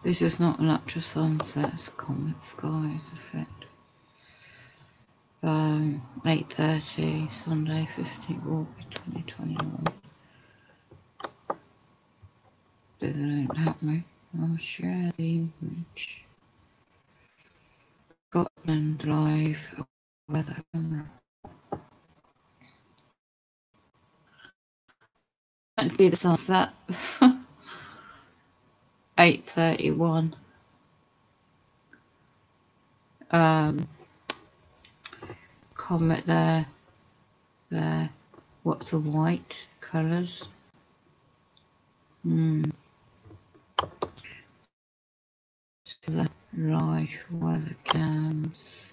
This is not an actual sunset, it's comet skies effect. 8:30, Sunday, 15th August 2021. This ain't happening. I'll share the image. Scotland live weather camera. Meant to be the sunset. 8:31. Comet there. What's the white colours? The live weather cams.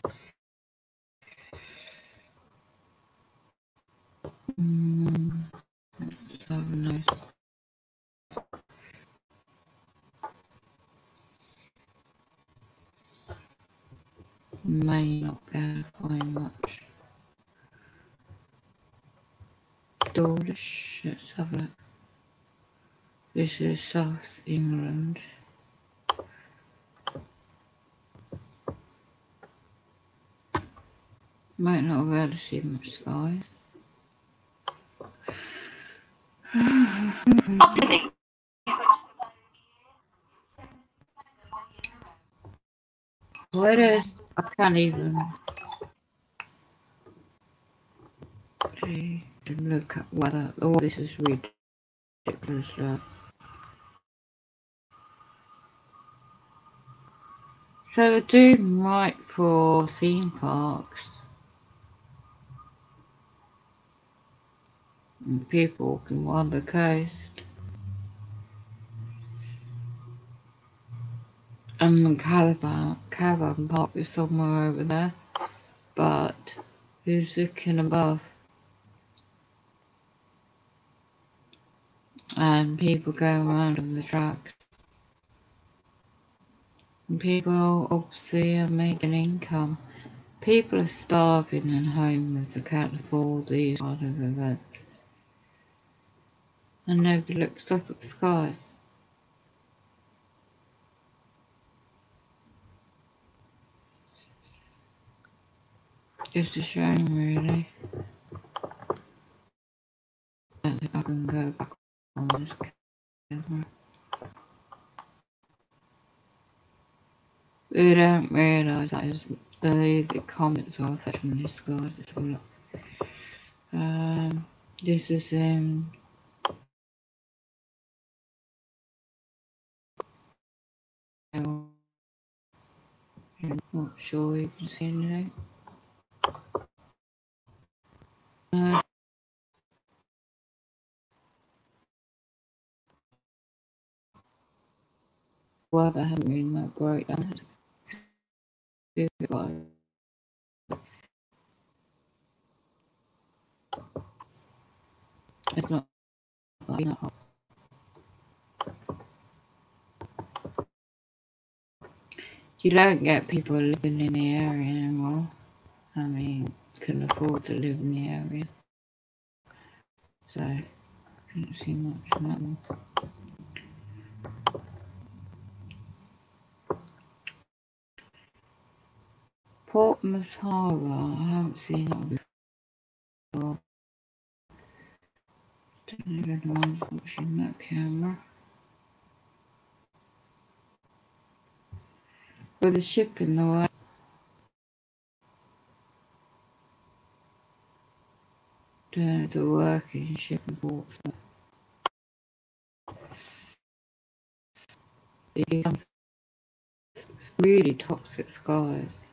Let's have a nose. May not be able to find much. Dawlish, let's have a look. This is South England. Might not be able to see much skies. Where is, I can't even look at weather. Oh, this is ridiculous. So they're doing right for theme parks. And people walking along the coast. And the caravan park is somewhere over there. But who's looking above? And people going around on the tracks. And people obviously are making income. People are starving and homeless. They can't afford these kind of events. And nobody looks up at the skies. It's a shame, really. I don't think I can go back on this camera. We don't realise that is the comets are affecting the skies as well. This is I'm not sure you can see anything. Weather hasn't been that great. It's not like that hot. You don't get people living in the area anymore. I mean, can afford to live in the area. So, I couldn't see much of that one. Portsmouth Harbour, I haven't seen that before. Don't know if anyone's watching that camera. With a ship in the way. Doing the working ship in Portsmouth. It's really toxic skies.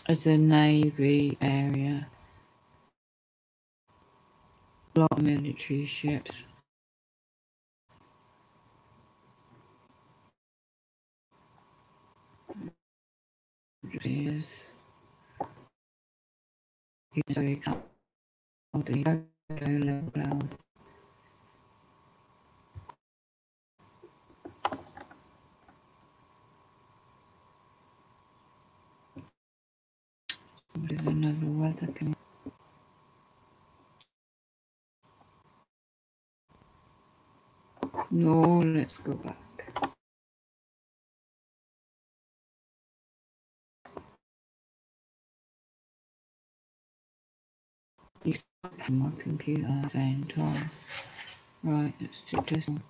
It's a navy area. A lot of military ships. Is you can't the level clouds. There's another weather coming. No, let's go back. You stop on my computer at the same time. Right, let's do this one.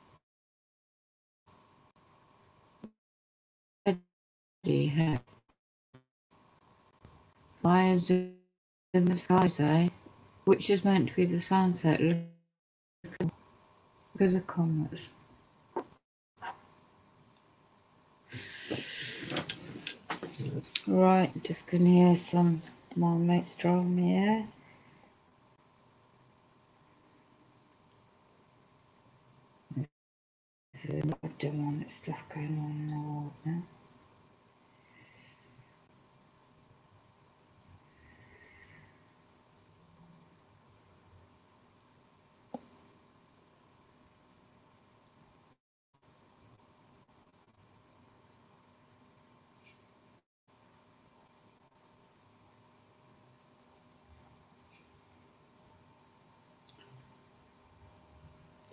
Heck. Fires in the skies, eh? Which is meant to be the sunset. Look at the comets. Right, just gonna hear some my mates drum here. There's a lot of demonic stuff going on in the world now.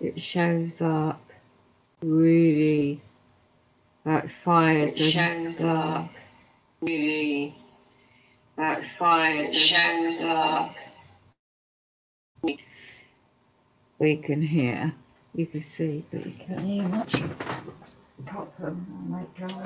It shows up really like fires in the sky. Really like fires shows up. We can hear, you can see, but you can't hear much. Pop them, I'll make drum.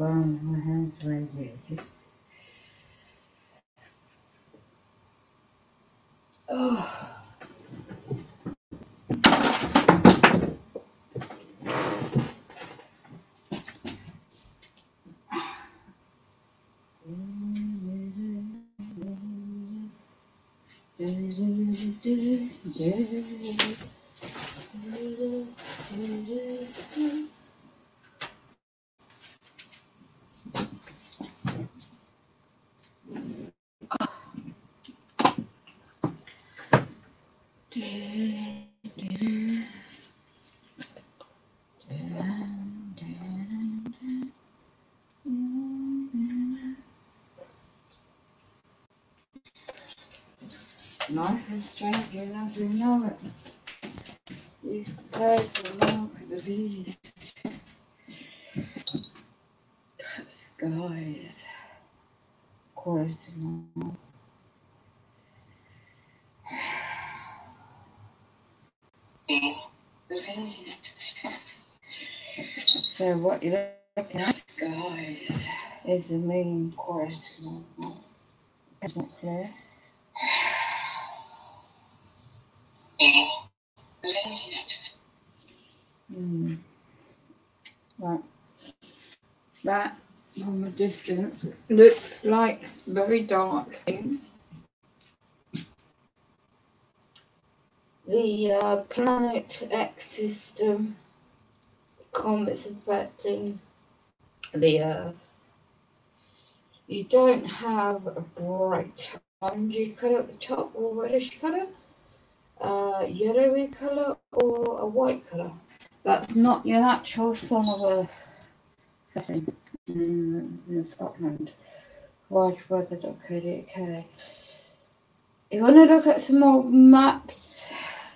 burn my hands radiated. Oh. Life is changing as we know it. These birds will mark the beast. Skies. Quiet tomorrow. So what you're looking at, skies, is the moon quiet tomorrow. It's not clear. Right. That, from a distance, looks like very dark thing. The planet X system, comets affecting the Earth. You don't have a bright orangey colour at the top or reddish colour, yellowy colour or a white colour. That's not your natural sun of Earth setting in Scotland. Weather.co.uk. You want to look at some more maps,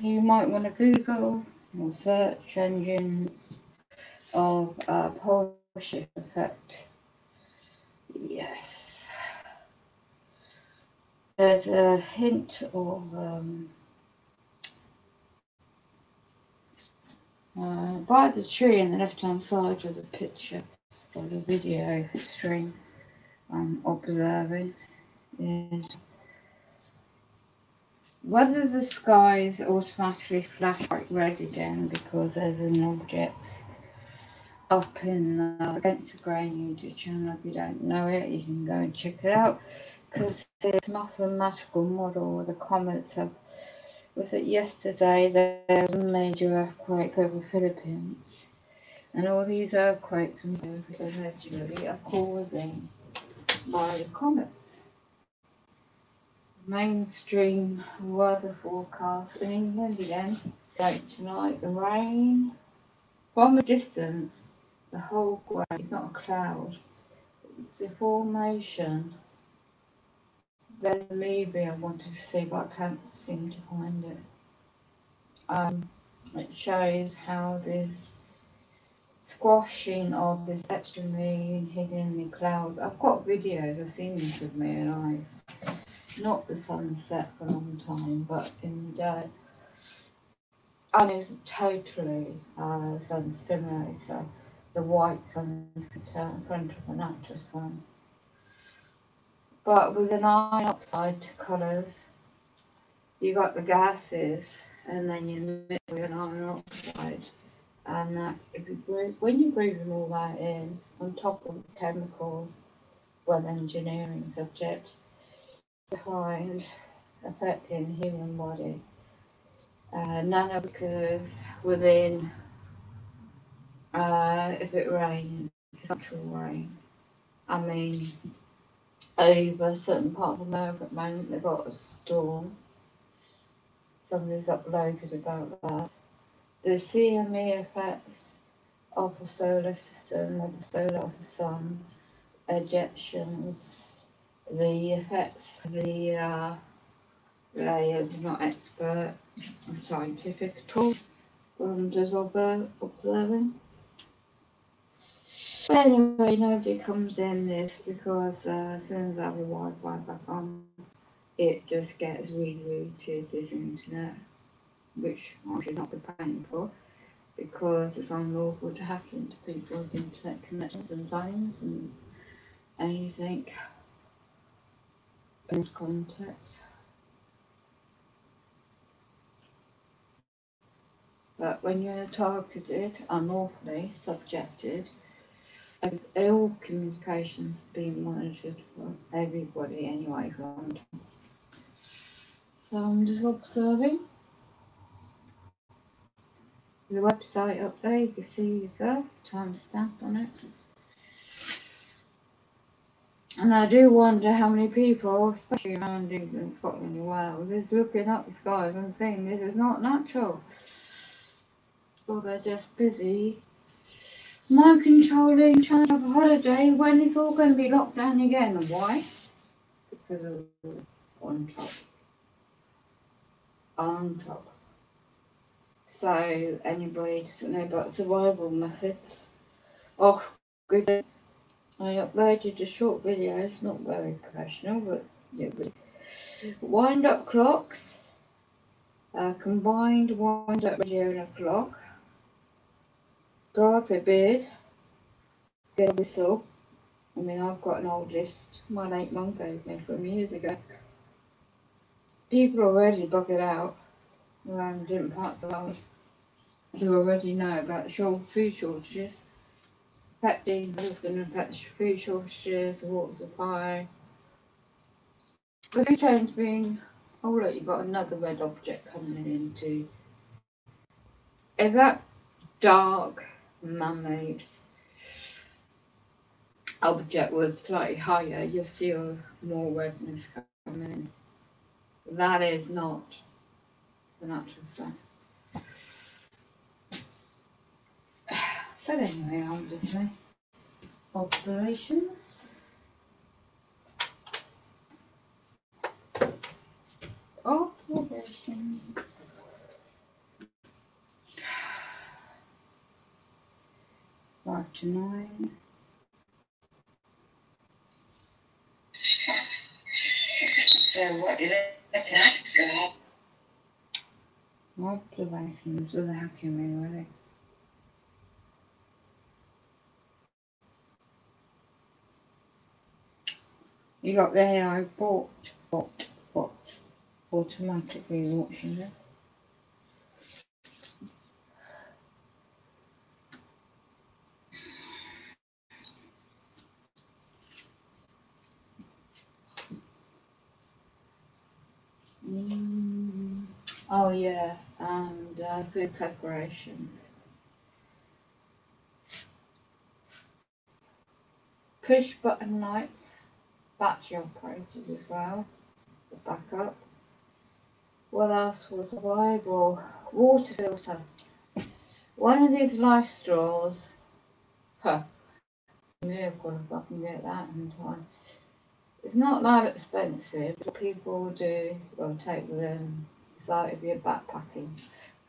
you might want to Google or search engines of pole shift effect. Yes. There's a hint of by the tree on the left hand side of the picture of the video stream I'm observing is whether the skies automatically flash bright red again because there's an object up in against the grain YouTube channel. If you don't know it, you can go and check it out because it's a mathematical model where the comets have. Was it yesterday there was a major earthquake over Philippines, and all these earthquakes allegedly are causing by the comets. Mainstream weather forecast in England again. Like tonight, the rain from a distance. The whole grey, it's not a cloud. It's a formation. There's a movie I wanted to see, but I can't seem to find it. It shows how this squashing of this extra moon hidden in the clouds. I've got videos, I've seen this with my own eyes. Not the sunset for a long time, but in the day. And it's totally sun simulator. The white sun is in front of the natural sun. But with an iron oxide colours, you got the gases, and then you mix with an iron oxide, and that if you breathe, when you're breathing all that in, on top of chemicals, well, engineering subject behind affecting human body, nanoparticles within. If it rains, it's actual rain. I mean, over a certain part of America at the moment, they've got a storm. Somebody's uploaded about that. The CME effects of the solar system, of the solar of the sun, ejections, the effects of the layers. I'm not expert or scientific at all, but I'm just observing. But anyway, nobody comes in this because as soon as I have the Wi-Fi back on, it just gets rerouted this internet, which I should not be paying for. because it's unlawful to hack into people's internet connections and phones and anything in context. But when you're targeted, unlawfully subjected, all communications being monitored for everybody anyway. So I'm just observing the website up there. You can see yourself, timestamp on it. And I do wonder how many people, especially around England, Scotland and Wales, is looking up the skies and saying this is not natural. Or they're just busy mind controlling, trying to have a holiday when it's all going to be locked down again. And why? Because of on top. On top. So anybody doesn't know about survival methods. Oh, good. I uploaded a short video. It's not very professional, but yeah, wind up clocks. Combined wind up radio and a clock. God forbid. Get a whistle. I mean, I've got an old list my late mum gave me from years ago. People already buggered out around different parts of the world who already know about the food shortages. Affecting what's going to affect the food shortages, the water supply. The food chain's been. Oh look, you've got another red object coming into. If that dark man-made object was slightly higher, you'll see more redness coming in. That is not the natural stuff. But anyway, I'm just doing observations. Observations. 5 to 9. So what did it happen? Observations of the hacking me, really. You got the AI bot automatically watching it. Oh yeah, and food preparations. Push button lights, battery operated as well, the backup. What else was available? Water filter. One of these life straws. Miracle if I can get that in time. It's not that expensive. People do, well, take with them. It's like if you're backpacking.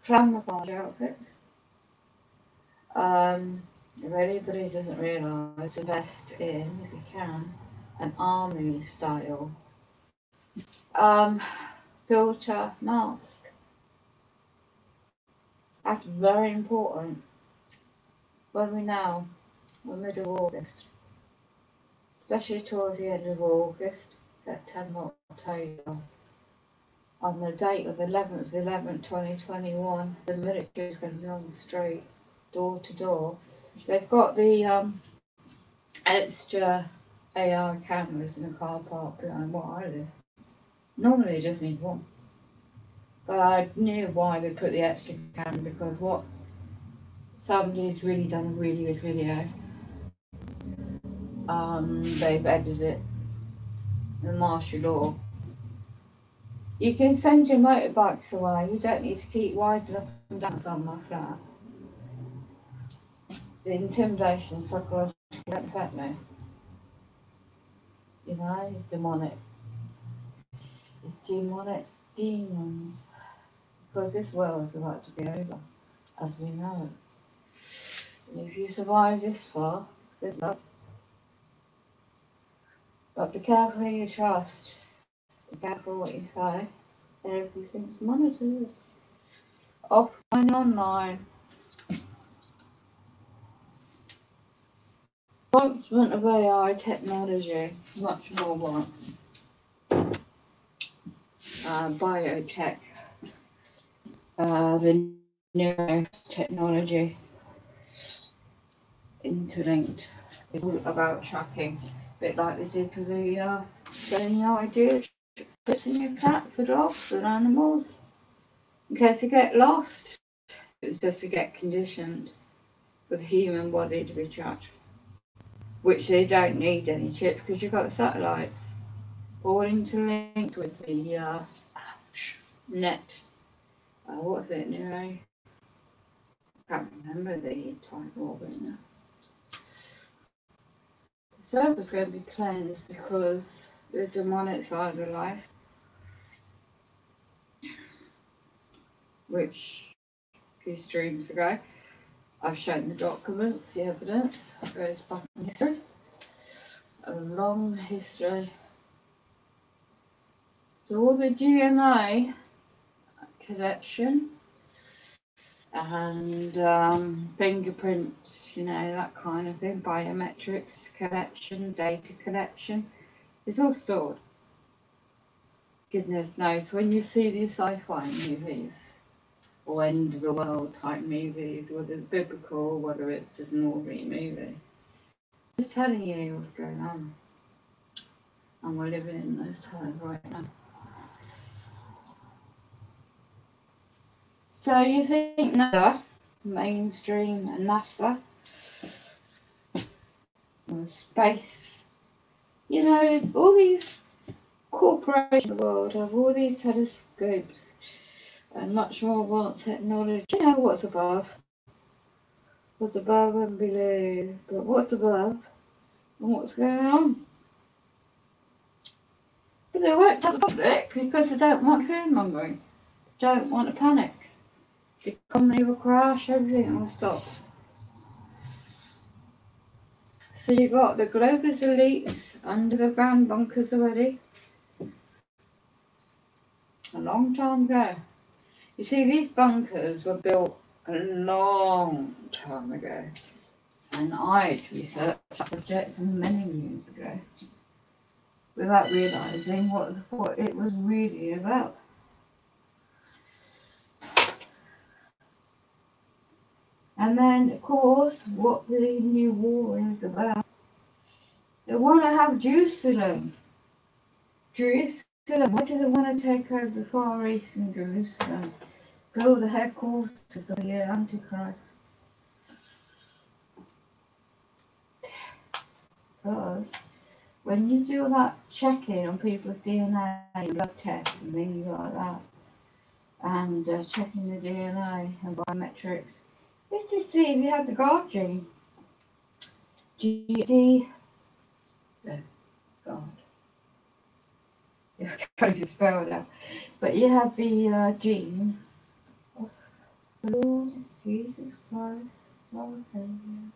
Camouflage outfits. If anybody doesn't realise, invest in, if you can, an army style filter mask. That's very important. When we now, we're middle of August, especially towards the end of August, September, October. On the date of 11th 2021, the military is going to be on the street, door to door. They've got the extra AR cameras in the car park behind where I live. Normally they just need one. But I knew why they put the extra camera, because what somebody's really done a really good video. They've edited it in martial law. You can send your motorbikes away. You don't need to keep winding up and down on my flat. The intimidation psychologically don't affect me. You know, it's demonic. It's demonic demons. Because this world is about to be over, as we know it. And if you survive this far, good luck. But be careful who you trust. Be careful what you say. Everything's monitored. Offline and online. Advancement of AI technology, much more advanced. Biotech, the neurotechnology, interlinked. It's all about tracking, a bit like they did with the selling the idea of chips in your cats for dogs and animals, in case they get lost. It's just to get conditioned for the human body to be tracked, which they don't need any chips because you've got the satellites all interlinked with the net. What's it, Neuro? I can't remember the title of it now. The server's going to be cleansed because the demonic side of life, which a few streams ago I've shown the documents, the evidence, goes back in history, a long history. So all the DNA collection and fingerprints, that kind of thing, biometrics collection, data collection, it's all stored. Goodness knows, when you see these sci-fi movies or end of the world type movies, whether it's biblical, whether it's just an ordinary movie, it's telling you what's going on. And we're living in those times right now. So you think NASA, mainstream NASA, or space, all these corporations in the world have all these telescopes and much more advanced technology. You know what's above? What's above and below, but what's above and what's going on? But they won't tell the public because they don't want fear mongering, don't want to panic. The economy will crash, everything will stop. So you've got the globalist elites under the ground bunkers already. A long time ago. You see, these bunkers were built a long time ago. And I'd researched subjects many years ago without realising what it was really about. And then, of course, what the new war is about. They want to have Jerusalem. Why do they want to take over the Far East and Jerusalem? Build the headquarters of the Antichrist. Because when you do that checking on people's DNA, blood tests and things like that, and checking the DNA and biometrics, it's to see if you have the God gene. GD. Oh, God. I can't even spell it out. But you have the gene of the Lord Jesus Christ, our Saviour,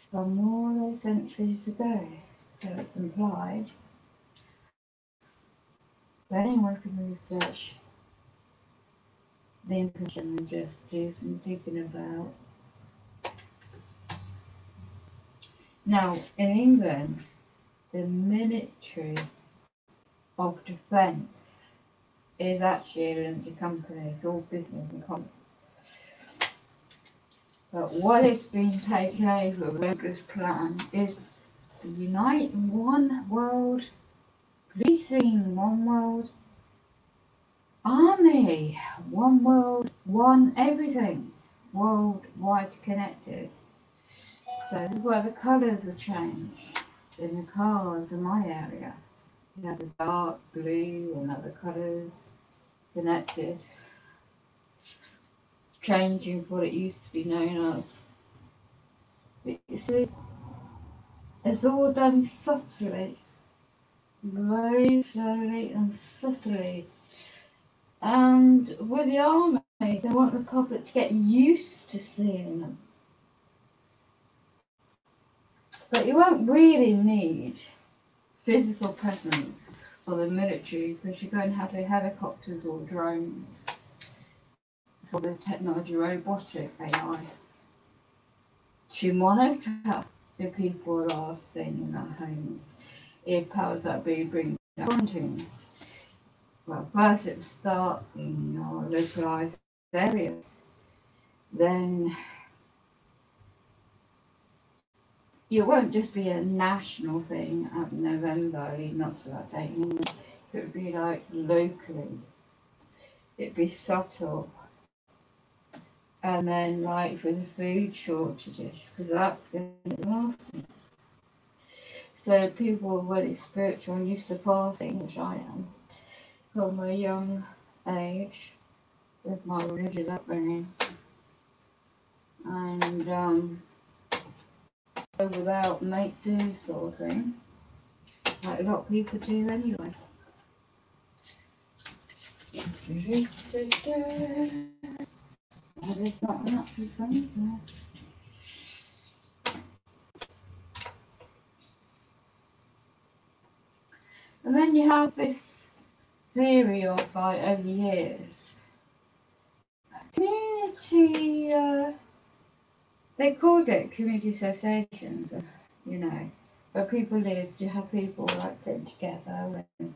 from all those centuries ago. So it's implied that anyone can research the information and just do some digging about. Now, in England, the military of defence is actually a limited company. It's all business and commerce. But what is being taken over with this plan is to unite one world policing, one world army, one world, one everything, worldwide connected. So this is where the colours have changed in the cars in my area. You have the dark blue and other colours connected, changing what it used to be known as. But you see, it's all done subtly, very slowly and subtly. And with the army, they want the public to get used to seeing them. But you won't really need physical presence for the military because you're going to have the helicopters or drones. For the technology, robotic AI. to monitor if people are staying in their homes, if powers that be bring down quarantines. Well, first it will start in your localised areas. Then it won't just be a national thing at November leading up to that date. It would be like locally. It'd be subtle. And then like with the food shortages, because that's going to be lasting. So people are really spiritual and used to fasting, which I am, from a young age with my religious upbringing. And without make do sort of thing, like a lot of people do anyway. There's not enough for sunset. And then you have this theory of like over the years, community. They called it community associations, you know, where people lived. You have people like getting together and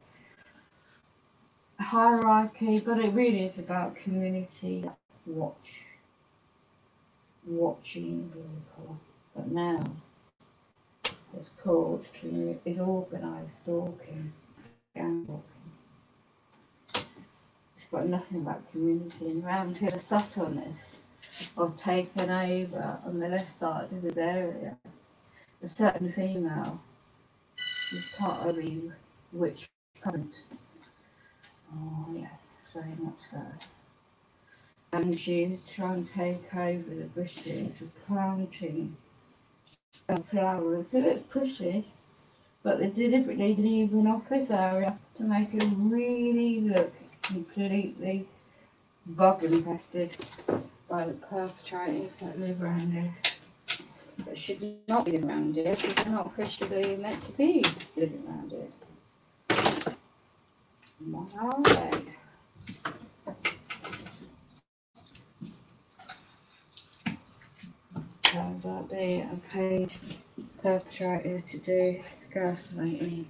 hierarchy, but it really is about community watching people. But now it's called is organised stalking, gang stalking. It's got nothing about community, and around here the subtleness of taking over on the left side of this area. A certain female, she's part of the witch covenant. Oh yes, very much so. And she's trying to take over the bushes of planting flowers. It looks pretty, but they're deliberately leaving off this area to make it really look completely bug infested by the perpetrators that live around here. But should not be living around here because they're not officially meant to be living around here. What are they? Powers that be are paid perpetrators to do gaslighting,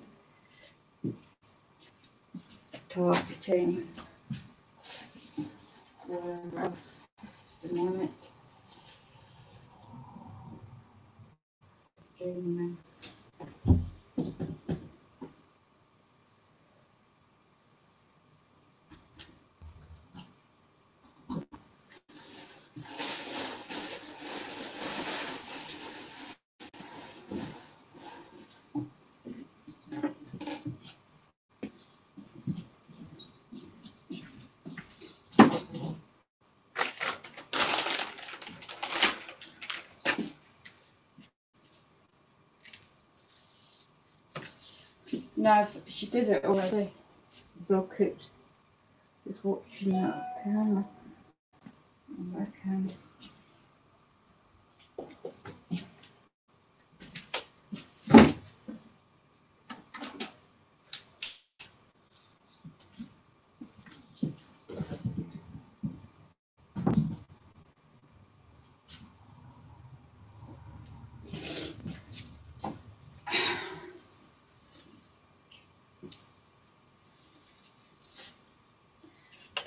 targeting, whatever else, demonic, streaming. No, she did it already. It's all cooked. Just watching that camera. Oh, that camera.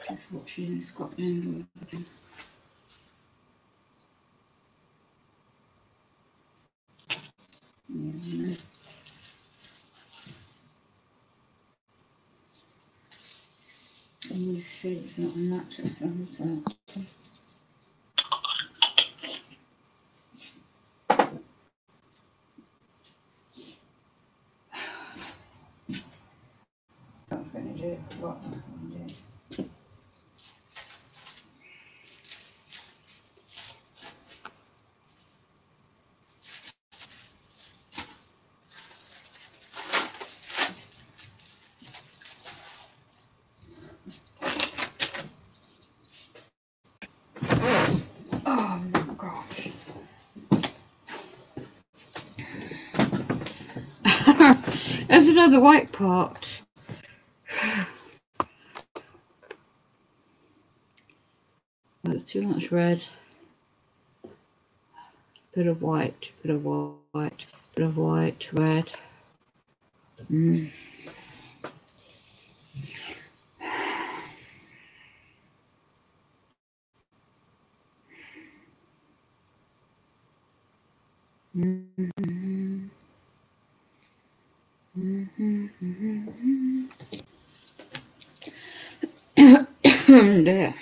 Just watching in Scotland. Yeah, no. And you see it's not a mattress, is it? That's going to do what that's going to do. Oh my gosh. There's another white part. There's too much red. bit of white, bit of white, bit of white, red. Mm. Mm-hmm. Mm-hmm. There.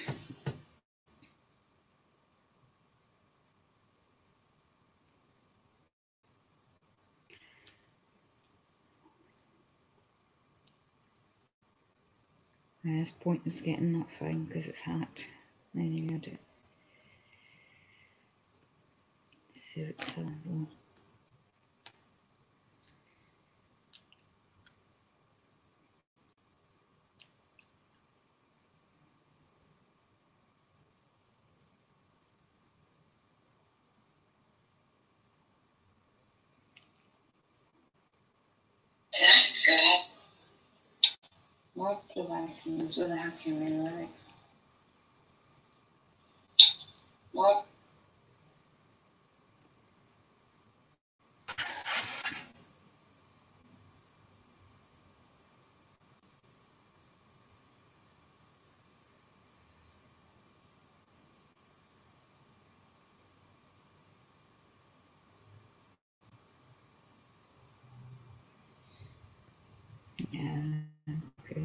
It's pointless getting that phone because it's hot. Then you had to see what it turns on. What the vacuums with a vacuum anyway? What? Yeah. Okay.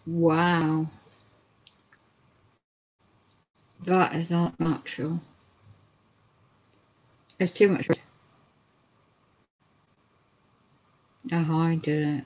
Wow. That is not natural. It's too much. I did it.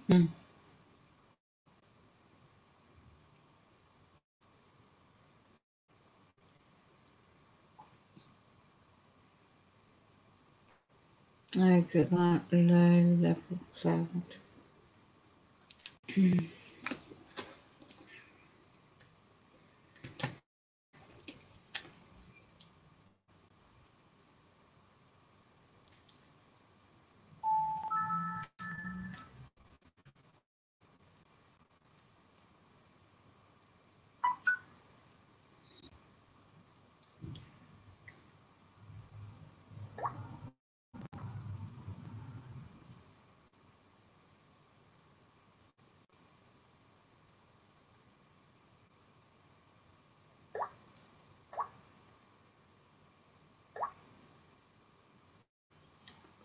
Hmm. Look at that low level cloud.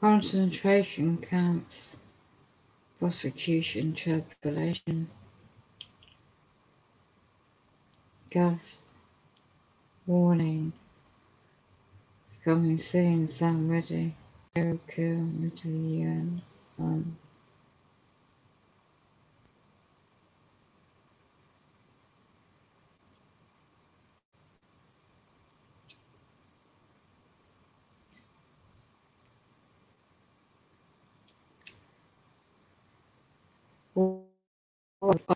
Concentration camps, prosecution, tribulation, gas warning, it's coming soon, stand ready, go kill into the UN.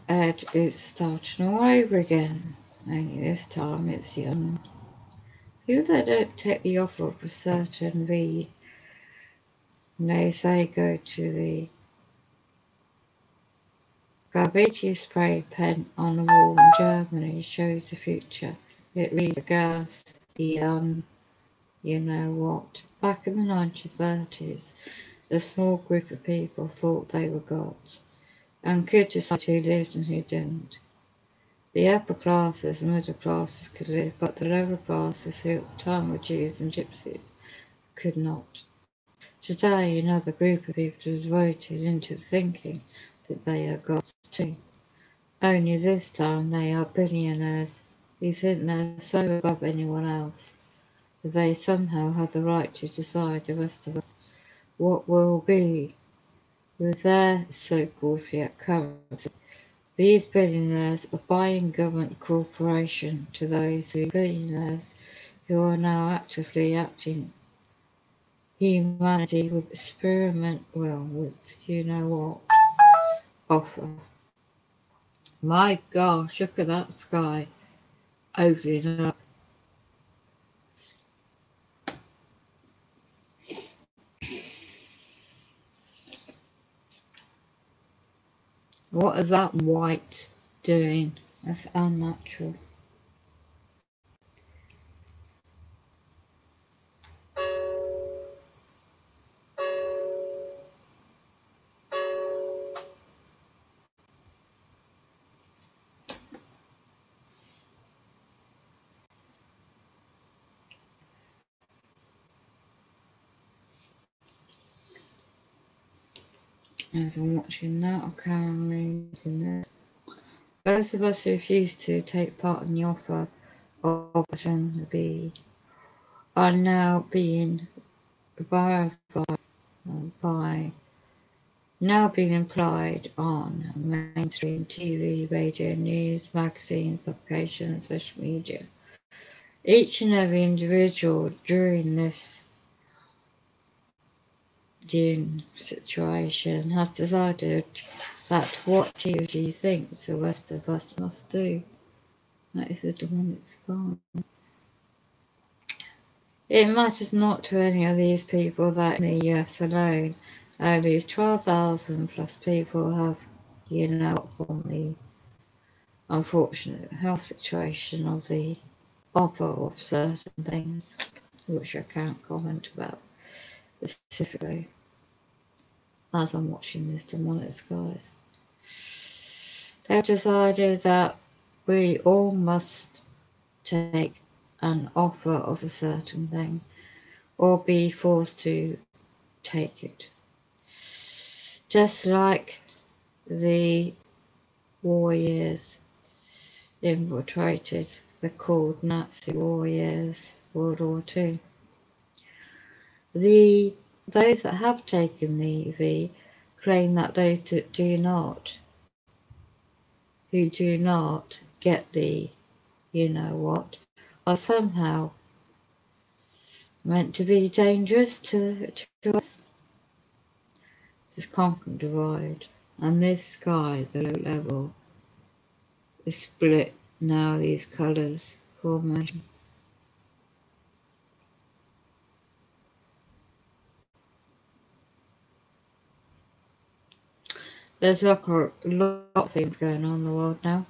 Ed is starting all over again, only this time it's young. People that don't take the offer of a certain read, and they say go to the graffiti spray pen on the wall in Germany shows the future. It reads the gas, the you know what. Back in the 1930s, a small group of people thought they were gods and could decide who lived and who didn't. The upper classes and middle classes could live, but the lower classes, who at the time were Jews and Gypsies, could not. Today, another group of people is voted into thinking that they are gods too. Only this time they are billionaires who think they're so above anyone else that they somehow have the right to decide the rest of us what will be with their so-called fiat currency. These billionaires are buying government cooperation to those billionaires who are now actively acting humanity with with you know what offer. My gosh, look at that sky opening up. What is that white doing? That's unnatural. As I'm watching that, I can reading this. Those of us who refuse to take part in the offer of Option B are now being verified by now being implied on mainstream TV, radio, news, magazines, publications, social media. Each and every individual during this Dune situation has decided that what he or she thinks the rest of us must do. That is the demonic spine. It matters not to any of these people that in the US alone, at least 12,000 plus people have, from the unfortunate health situation of the offer of certain things, which I can't comment about specifically, as I'm watching this demonic skies. They've decided that we all must take an offer of a certain thing or be forced to take it. Just like the war years infiltrated the called Nazi war years, World War II. Those that have taken the EV claim that those that do not, who do not get the are somehow meant to be dangerous to us. this constant divide. And this sky, the low level, is split now, these colours formation. There's like a lot of things going on in the world now.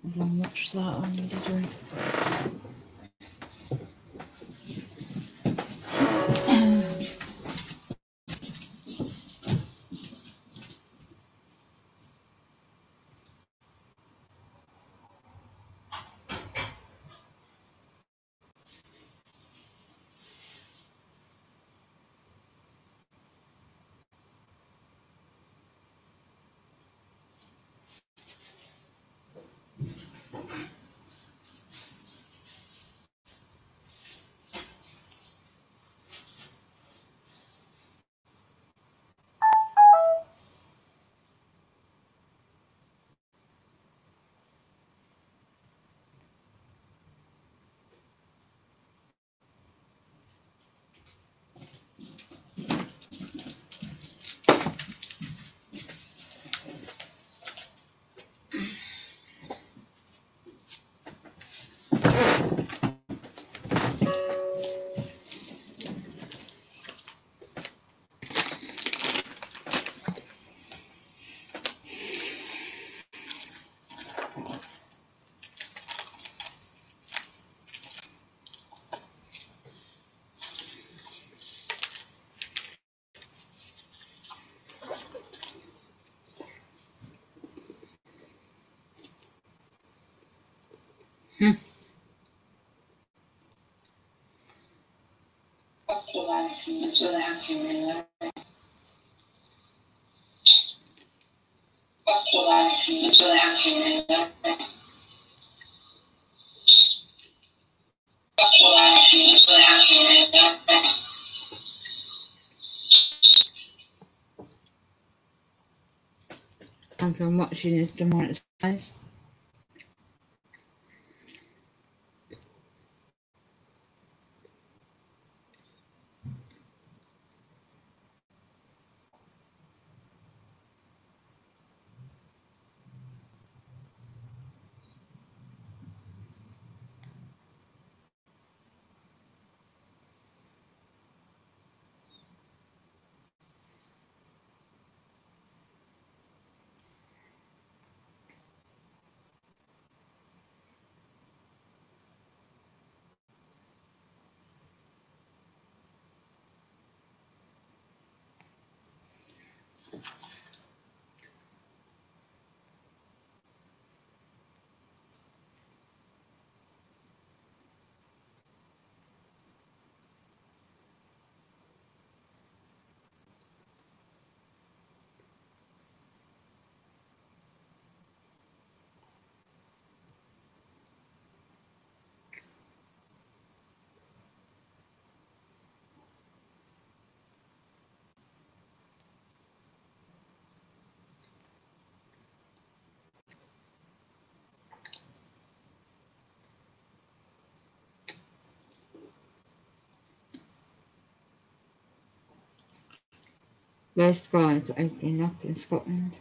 As I watch that, I need a drink. And from watching this demonic skies. Their skies are opening up in Scotland.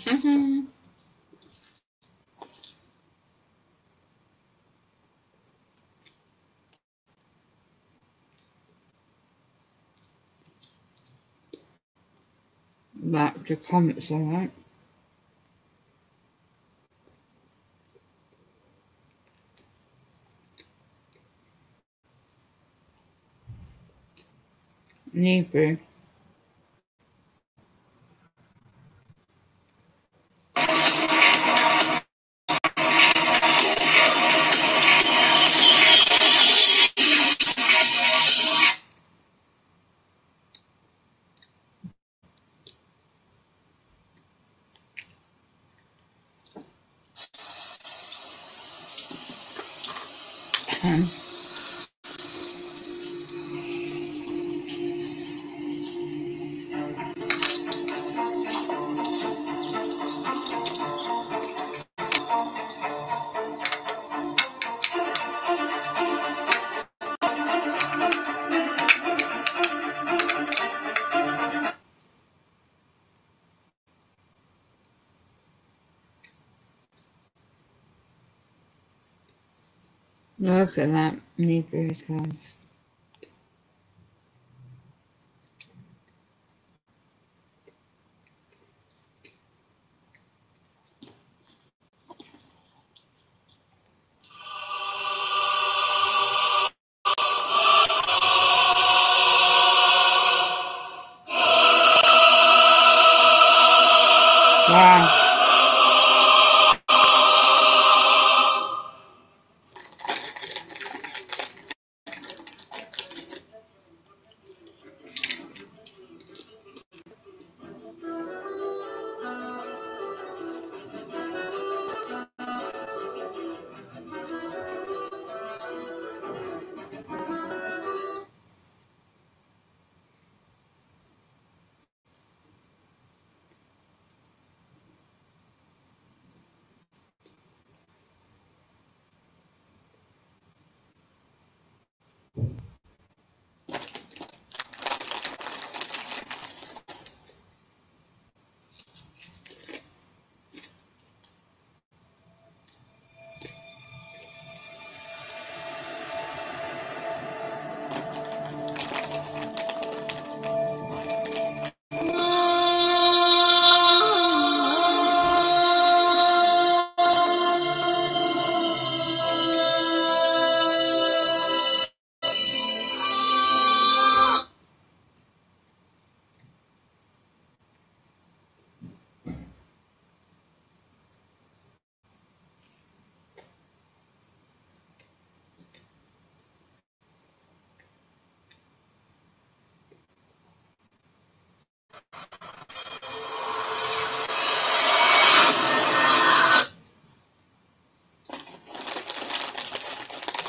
Back to comets, alright. Neighbour. Look at that neighbour's house. Wow.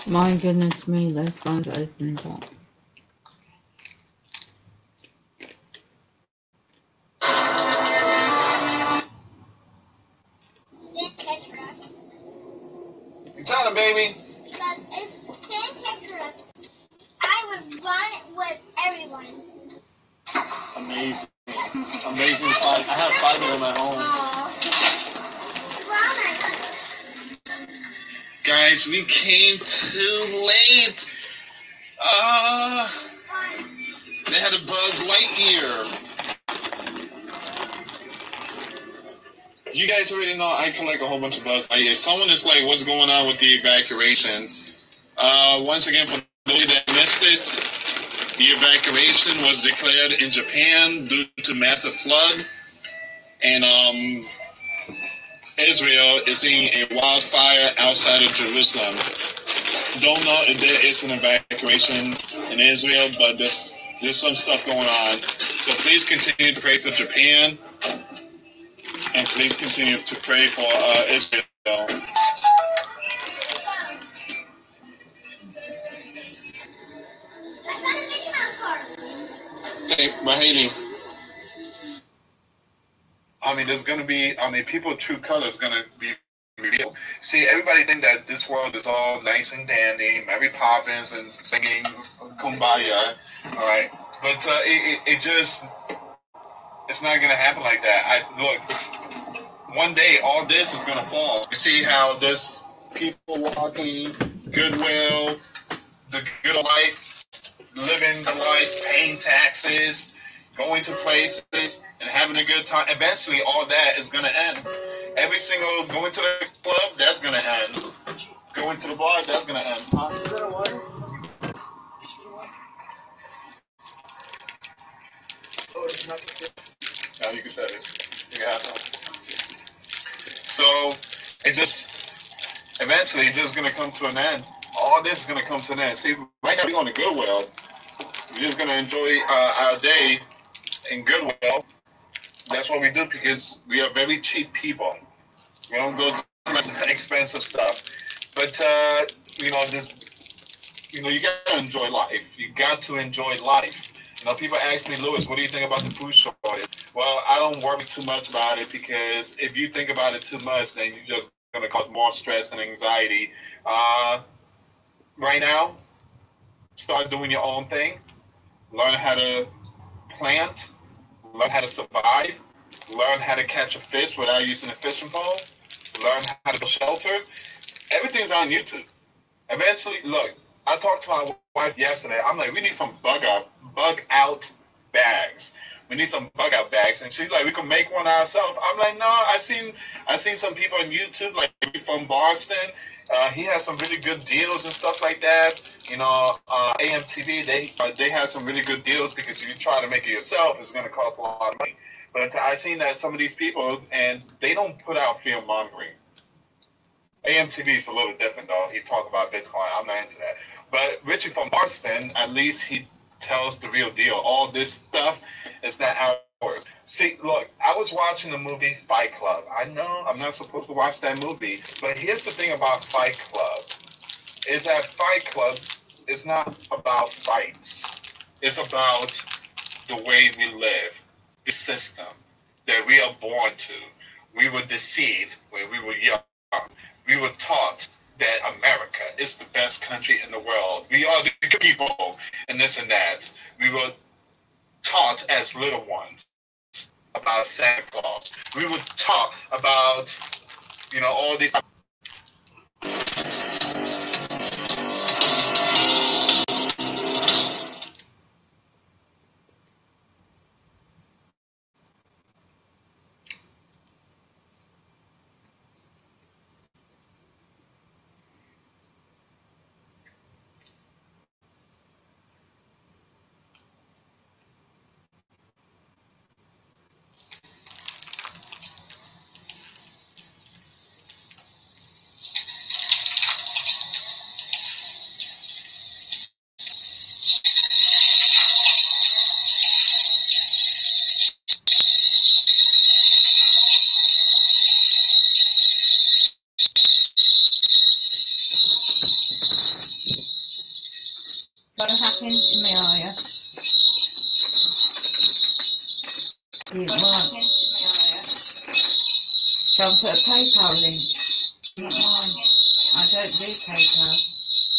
My goodness me, those guys opened up. Tell him, baby. Because if Santa catches us, I would run with everyone. Amazing. Amazing fun. I have 5 of them at home. Guys, we came too late. They had a Buzz Lightyear. You guys already know I collect a whole bunch of Buzz Lightyear. Someone is like, what's going on with the evacuation? Once again, for those that missed it, the evacuation was declared in Japan due to massive flood. And Israel is seeing a wildfire outside of Jerusalem. Don't know if there is an evacuation in Israel, but there's some stuff going on. So please continue to pray for Japan, and please continue to pray for Israel. Hey, Mahali. I mean, there's going to be, people's true color is going to be revealed. See, everybody think that this world is all nice and dandy, Mary Poppins and singing Kumbaya, all right? But it's not going to happen like that. Look, one day all this is gonna fall. You see how there's people walking, goodwill, the good life, living the life, paying taxes, going to places, and having a good time. Eventually, all that is gonna end. Every single going to the club, that's gonna end. Going to the bar, that's gonna end. Huh? Is that a water? Oh, it's not. No, you can set it. You can have some. So it just eventually it's just gonna come to an end. All this is gonna come to an end. See, right now we're going to Goodwill. We're just gonna enjoy our day in Goodwill. That's what we do because we are very cheap people. We don't go to much expensive stuff. But this, you gotta enjoy life. You got to enjoy life. People ask me, Lewis, what do you think about the food shortage? Well, I don't worry too much about it because if you think about it too much, then you're just gonna cause more stress and anxiety. Right now, start doing your own thing. Learn how to plant. Learn how to survive. Learn how to catch a fish without using a fishing pole. Learn how to build shelter. Everything's on YouTube. Eventually, look, I talked to my wife yesterday. I'm like, we need some bug out bags. We need some bug out bags, and she's like, we can make one ourselves. I'm like, no, I seen some people on YouTube, like from Boston. He has some really good deals and stuff like that. AMTV, they have some really good deals because if you try to make it yourself, it's going to cost a lot of money. But I seen that some of these people, and they don't put out fear mongering. AMTV is a little different, though. He talked about Bitcoin. I'm not into that. But Richie from Boston, at least he tells the real deal. All this stuff is not ours. See, look, I was watching the movie Fight Club. I know I'm not supposed to watch that movie, but here's the thing about Fight Club, is that Fight Club is not about fights. It's about the way we live, the system that we are born to. We were deceived when we were young. We were taught that America is the best country in the world. We are the good people and this and that. We were taught as little ones about Santa Claus. We were taught about, all these. Gonna hack into me, are you? You might. Shall I put a PayPal link? Not mine. I don't do PayPal.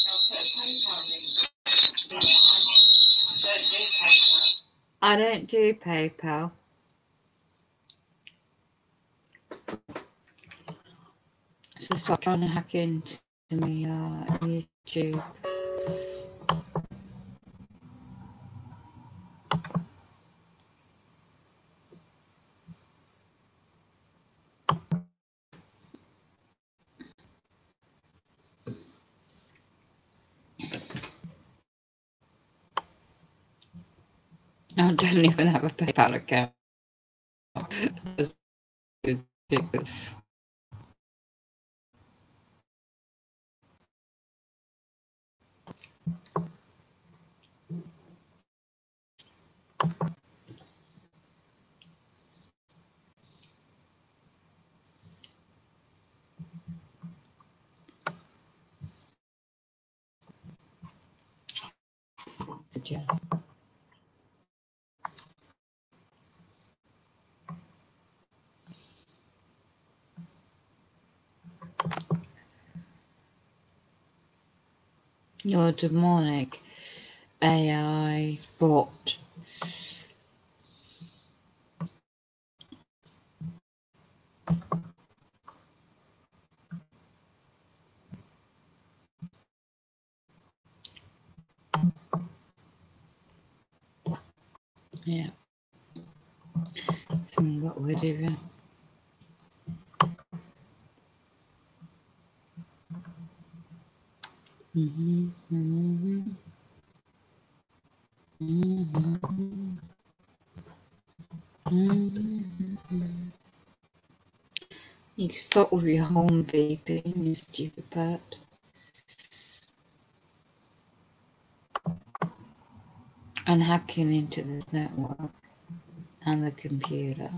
Shall I put a PayPal link? Not mine. I don't do PayPal. I don't do PayPal. So stop trying to hack into me, YouTube. I don't even have a PayPal account. That's ridiculous. Yeah. Your demonic AI bot. Yeah. Something what we're doing. Mm-hmm. Mm-hmm. Mm-hmm. Mm-hmm. You can stop with your home beeping, you stupid perps. And hacking into this network and the computer.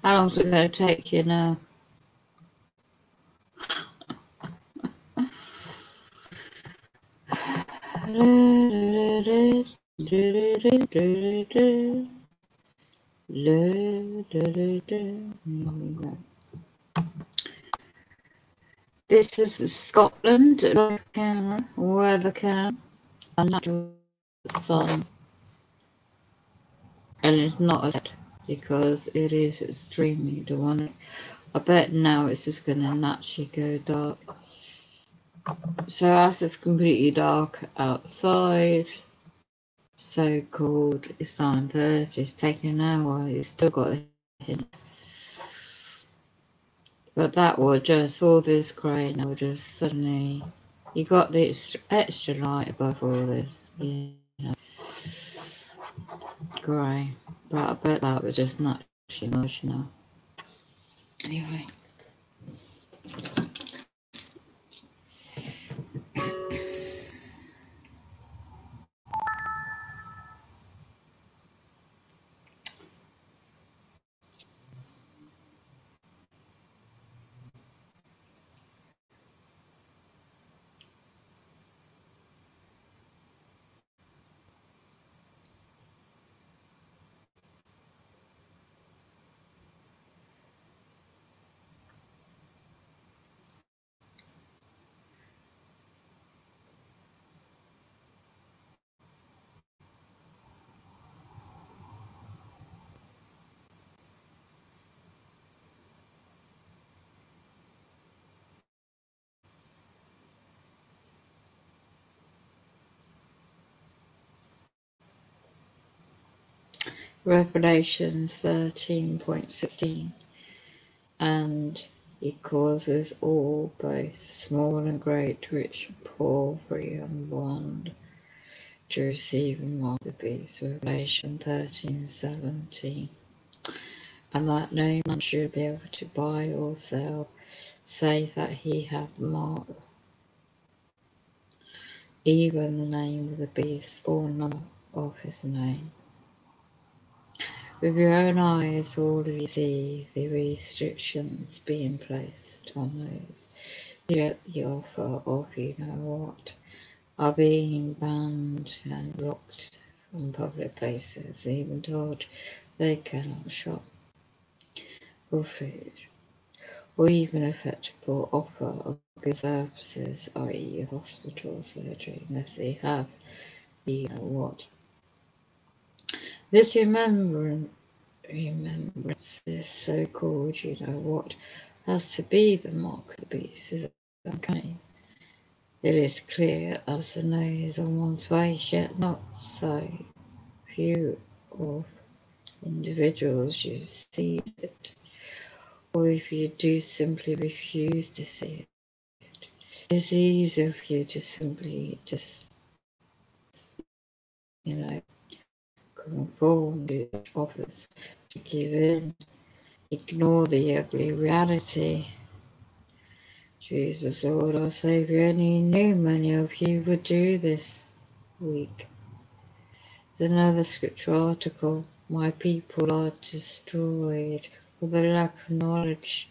How long's it going to take you now? This is Scotland, can, whoever can. I'm not sure the sun. And it's not a set because it is extremely demonic. I bet now it's just going to naturally go dark. So as it's completely dark outside, so called, it's 9:30, it's taking an hour, it's still got a hint. But that will just, all this grey now will just suddenly, you got the extra light above all this, you know, grey. But I bet that would just naturally merge now. Anyway. Revelations 13.16, and he causes all, both small and great, rich and poor, free and bond, to receive and mark the beast. Revelation 13:17, and that no man should be able to buy or sell, save that he have marked even the name of the beast or number of his name. With your own eyes all of you see the restrictions being placed on those who get the offer of you know what are being banned and blocked from public places, even told they cannot shop for food, or even effectual offer of good services, i.e. hospital surgery, unless they have the you know what. This remembrance, this so-called you know what, has to be the mark of the beast, is uncanny. It is clear as the nose on one's face, yet not so few of individuals you see it, or if you do simply refuse to see it. It is easy for you to simply you know, conform to the offers, to give in, ignore the ugly reality. Jesus, Lord, our Saviour, only knew many of you would do this week. There's another scripture article. My people are destroyed for the lack of knowledge.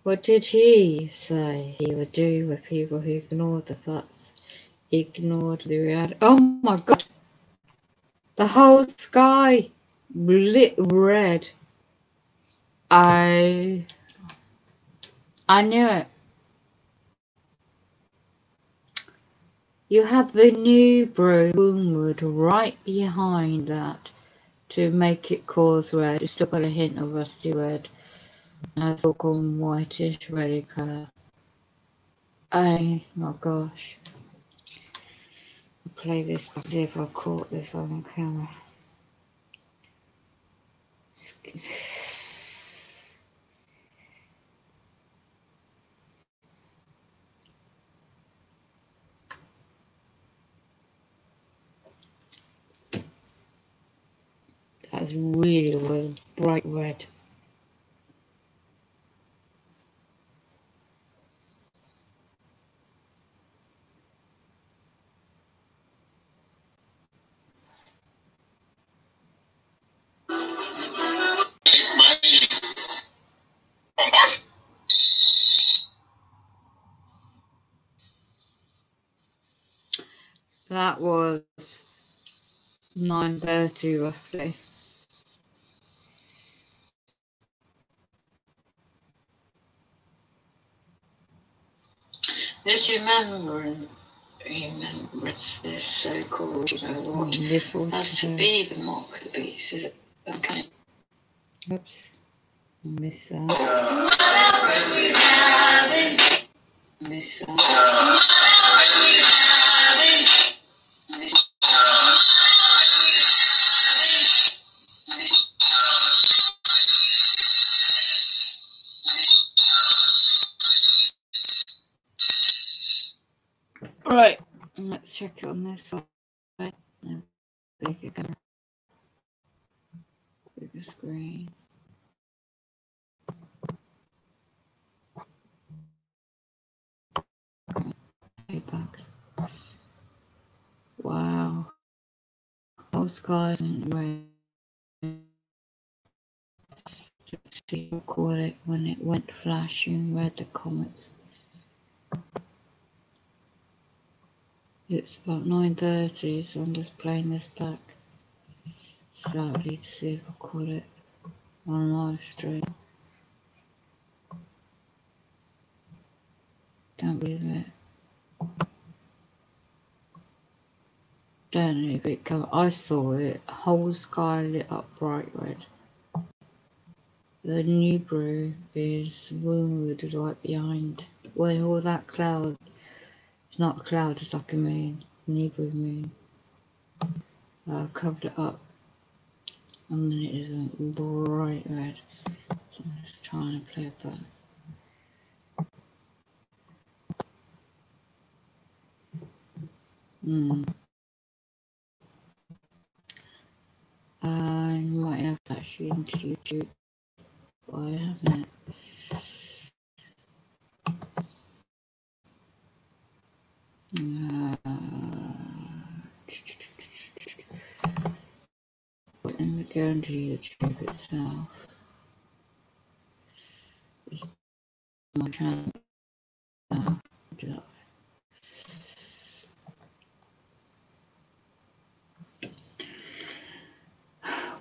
What did he say he would do with people who ignored the facts, ignored the reality? Oh my God! The whole sky lit red. I knew it. You have the new Broomwood right behind that to make it cause red. It's still got a hint of rusty red That's all gone whitish, reddy colour. Oh my gosh. I'll play this back, see if I caught this on camera. That really was bright red. That was 9:30 roughly. This remembrance is so cool, you know what? Has to be the mark of the beast, is it? Okay. Oops. I missed that. Miss that. Right, let's check it on this side. Bigger camera. Bigger screen. Apex. Wow. Whole skies and red. You call it when it went flashing red, the comets. It's about 9:30, so I'm just playing this back slightly to see if I caught it on live stream. Don't believe it. Don't know if it come. I saw it. Whole sky lit up bright red. The new brew is Wormwood is right behind. When all that cloud, it's not a cloud, it's like a moon, new brew moon. Covered it up, and then it is a bright red. So I'm just trying to play it back. I might have to actually into YouTube, but I haven't. Let me go into YouTube itself. My channel.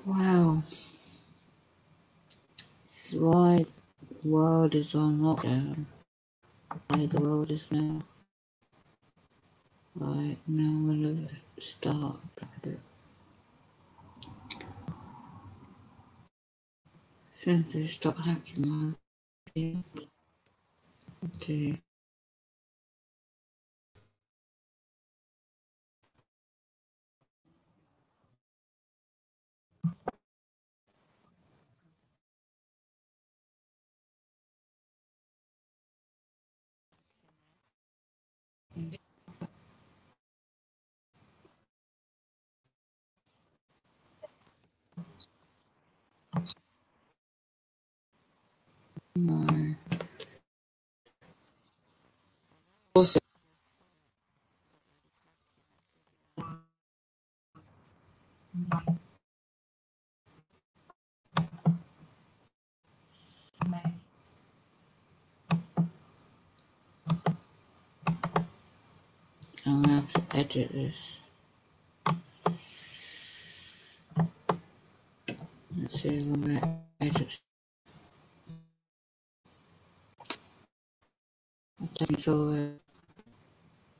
Wow. This is why the world is on lockdown. Why the world is now. Right, now I'm going to start. Since they stop hacking my video. No. I'm going to have to edit this. Let's see if I'm going to edit. I'm taking this all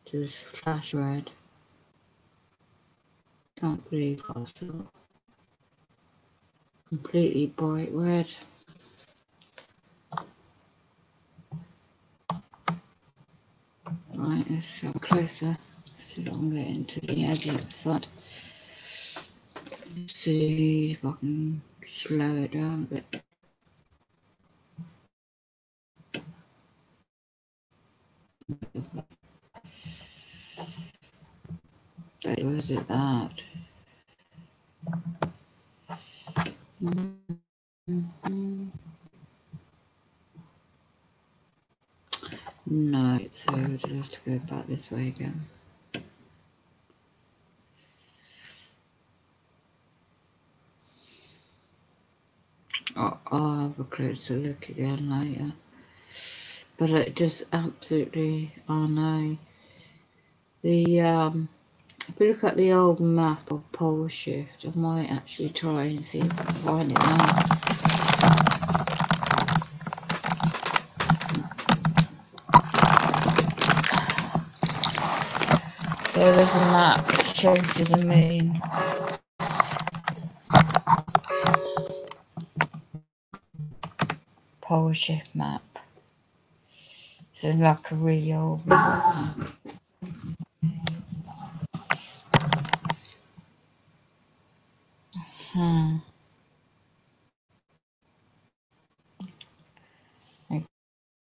to this flash red. Can't believe I saw completely bright red. Right, let's go closer. See if I can get into the edge of the side. See if I can slow it down a bit. Was it that? No, so we'll just have to go back this way again. I'll have a closer look again later. But it just absolutely, oh no. If we look at the old map of pole shift, I might actually try and see if I can find it now. There is a map that shows you the moon. Pole shift map. This is like a really old map.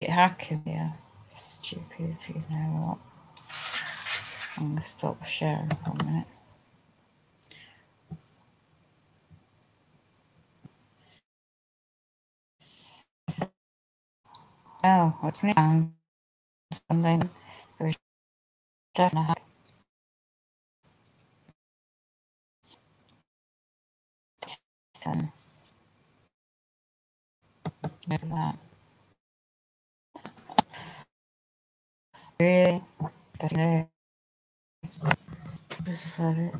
It hacking, yeah. Stupidity, you know what? I'm gonna stop sharing for a minute. Oh, I found something which don't know how to do that. Really? Just know. Just have it.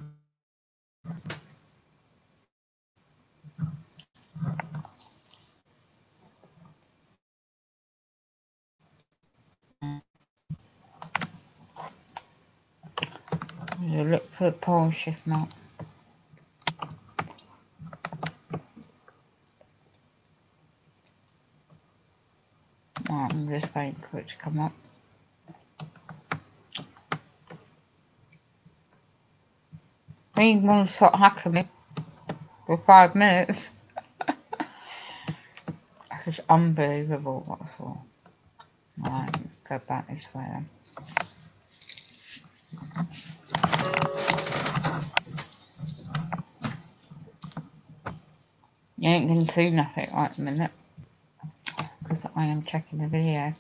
Look for the pole shift map. Right, I'm just waiting for it to come up. You want to start hacking me for 5 minutes? It's unbelievable, that's all. Right, let's go back this way then. You ain't gonna see nothing right a minute because I am checking the video.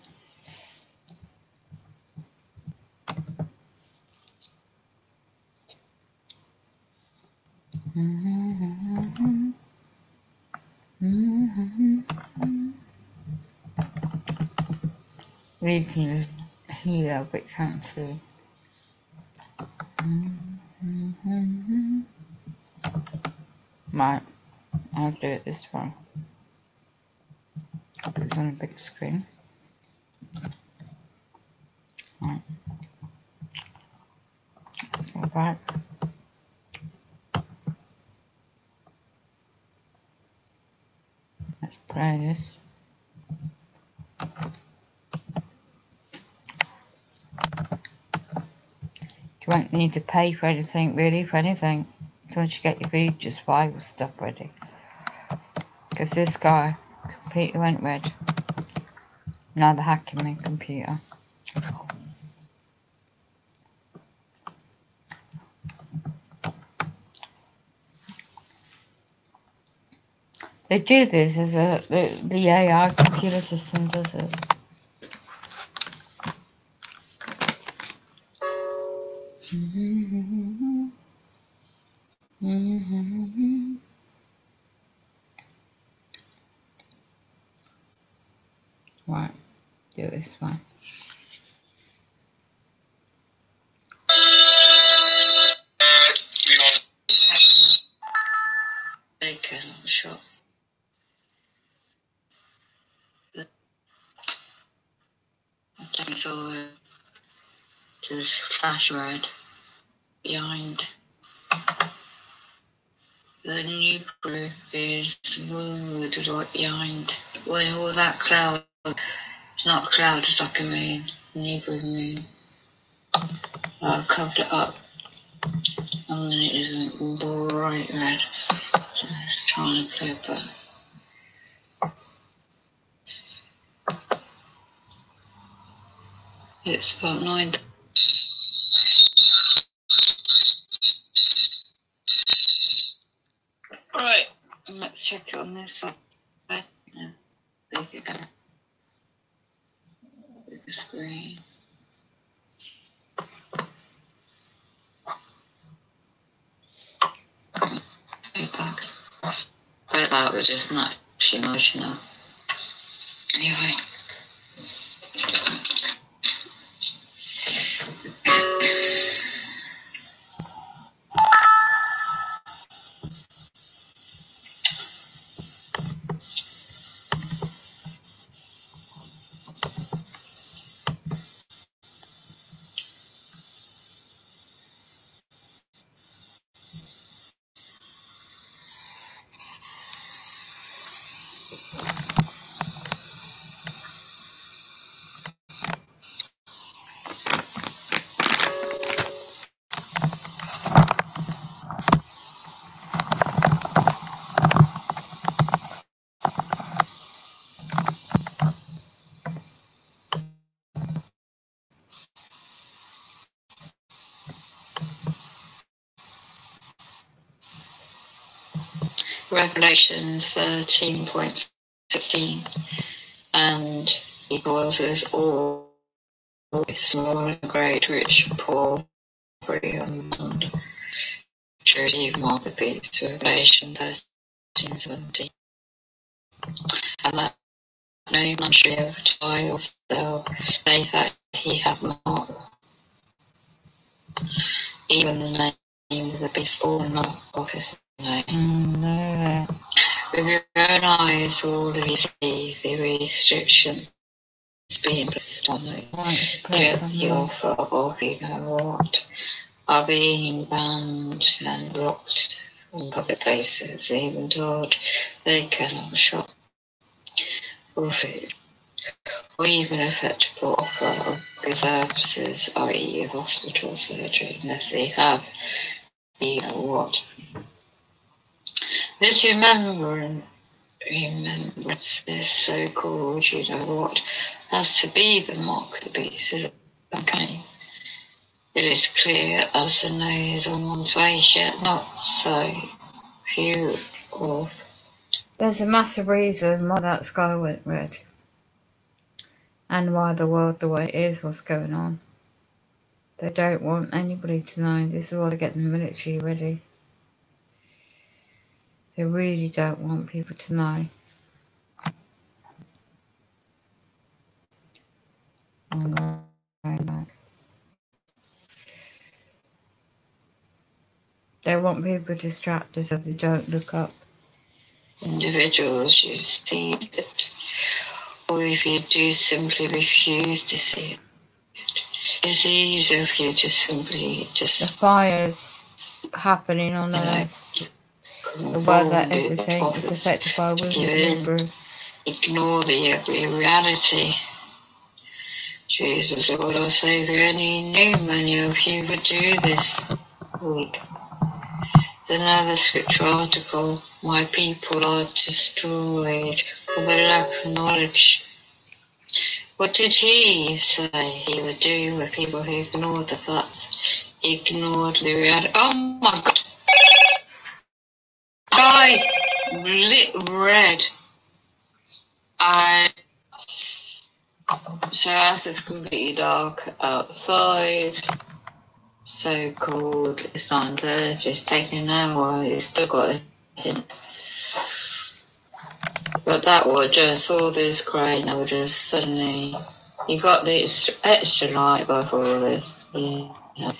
You can hear but can't see. Right, I'll do it this way. It's on a big screen. Right. Let's go back. Let's play this. You won't need to pay for anything, really, for anything. As long as you get your food, just survival stuff ready. Because this guy completely went red. Now they're hacking my computer. They do this as the AI computer system does this. Right, do it this way. Okay, not sure. I think it's all to this flash red behind. The new proof is just right behind. When all that cloud, it's not a cloud, it's like a moon, a neighbouring moon. I covered it up and then it isn't bright red. So let's try and play it back. It's about 9. Right, let's check it on this side. Yeah, big again. Bigger screen. Feedbacks. But that was just not emotional. Anyway. Revelations 13.16, and he causes all small and great, rich and poor, free and bond. Choose even more the beast. Revelation 13:17, and that no man should ever die or sell, they that he have not, even the name of the beast or not of his name. No. With your own eyes all you see the restrictions being placed on those the offer of you know what are being banned and blocked from public places, even told they cannot shop for food, or even effectual offer of good services, i.e. hospital surgery, unless they have you know what. This remembrance this so-called you know what has to be the mark of the beast is uncanny. It is clear as the nose on one's face, yet not so few or. There's a massive reason why that sky went red, and why the world the way it is, what's going on. They don't want anybody to know. This is why they're getting the military ready. They really don't want people to know. They want people distracted so they don't look up. Individuals, you see it, or if you do, simply refuse to see it. It's easier if you just simply the fires happening on Earth. The weather, everything is affected by wisdom. Ignore the ugly reality. Jesus, Lord, our Saviour, only knew many of you would do this week. There's another scripture article. My people are destroyed for the lack of knowledge. What did he say he would do with people who ignored the facts, ignored the reality? Oh my God! Sky lit red. So as it's completely dark outside, so-called it's 9:30, it's taking an hour, it's still got a hint. But that would just, all this grey, and I would just suddenly, you got the extra light above all this, yeah,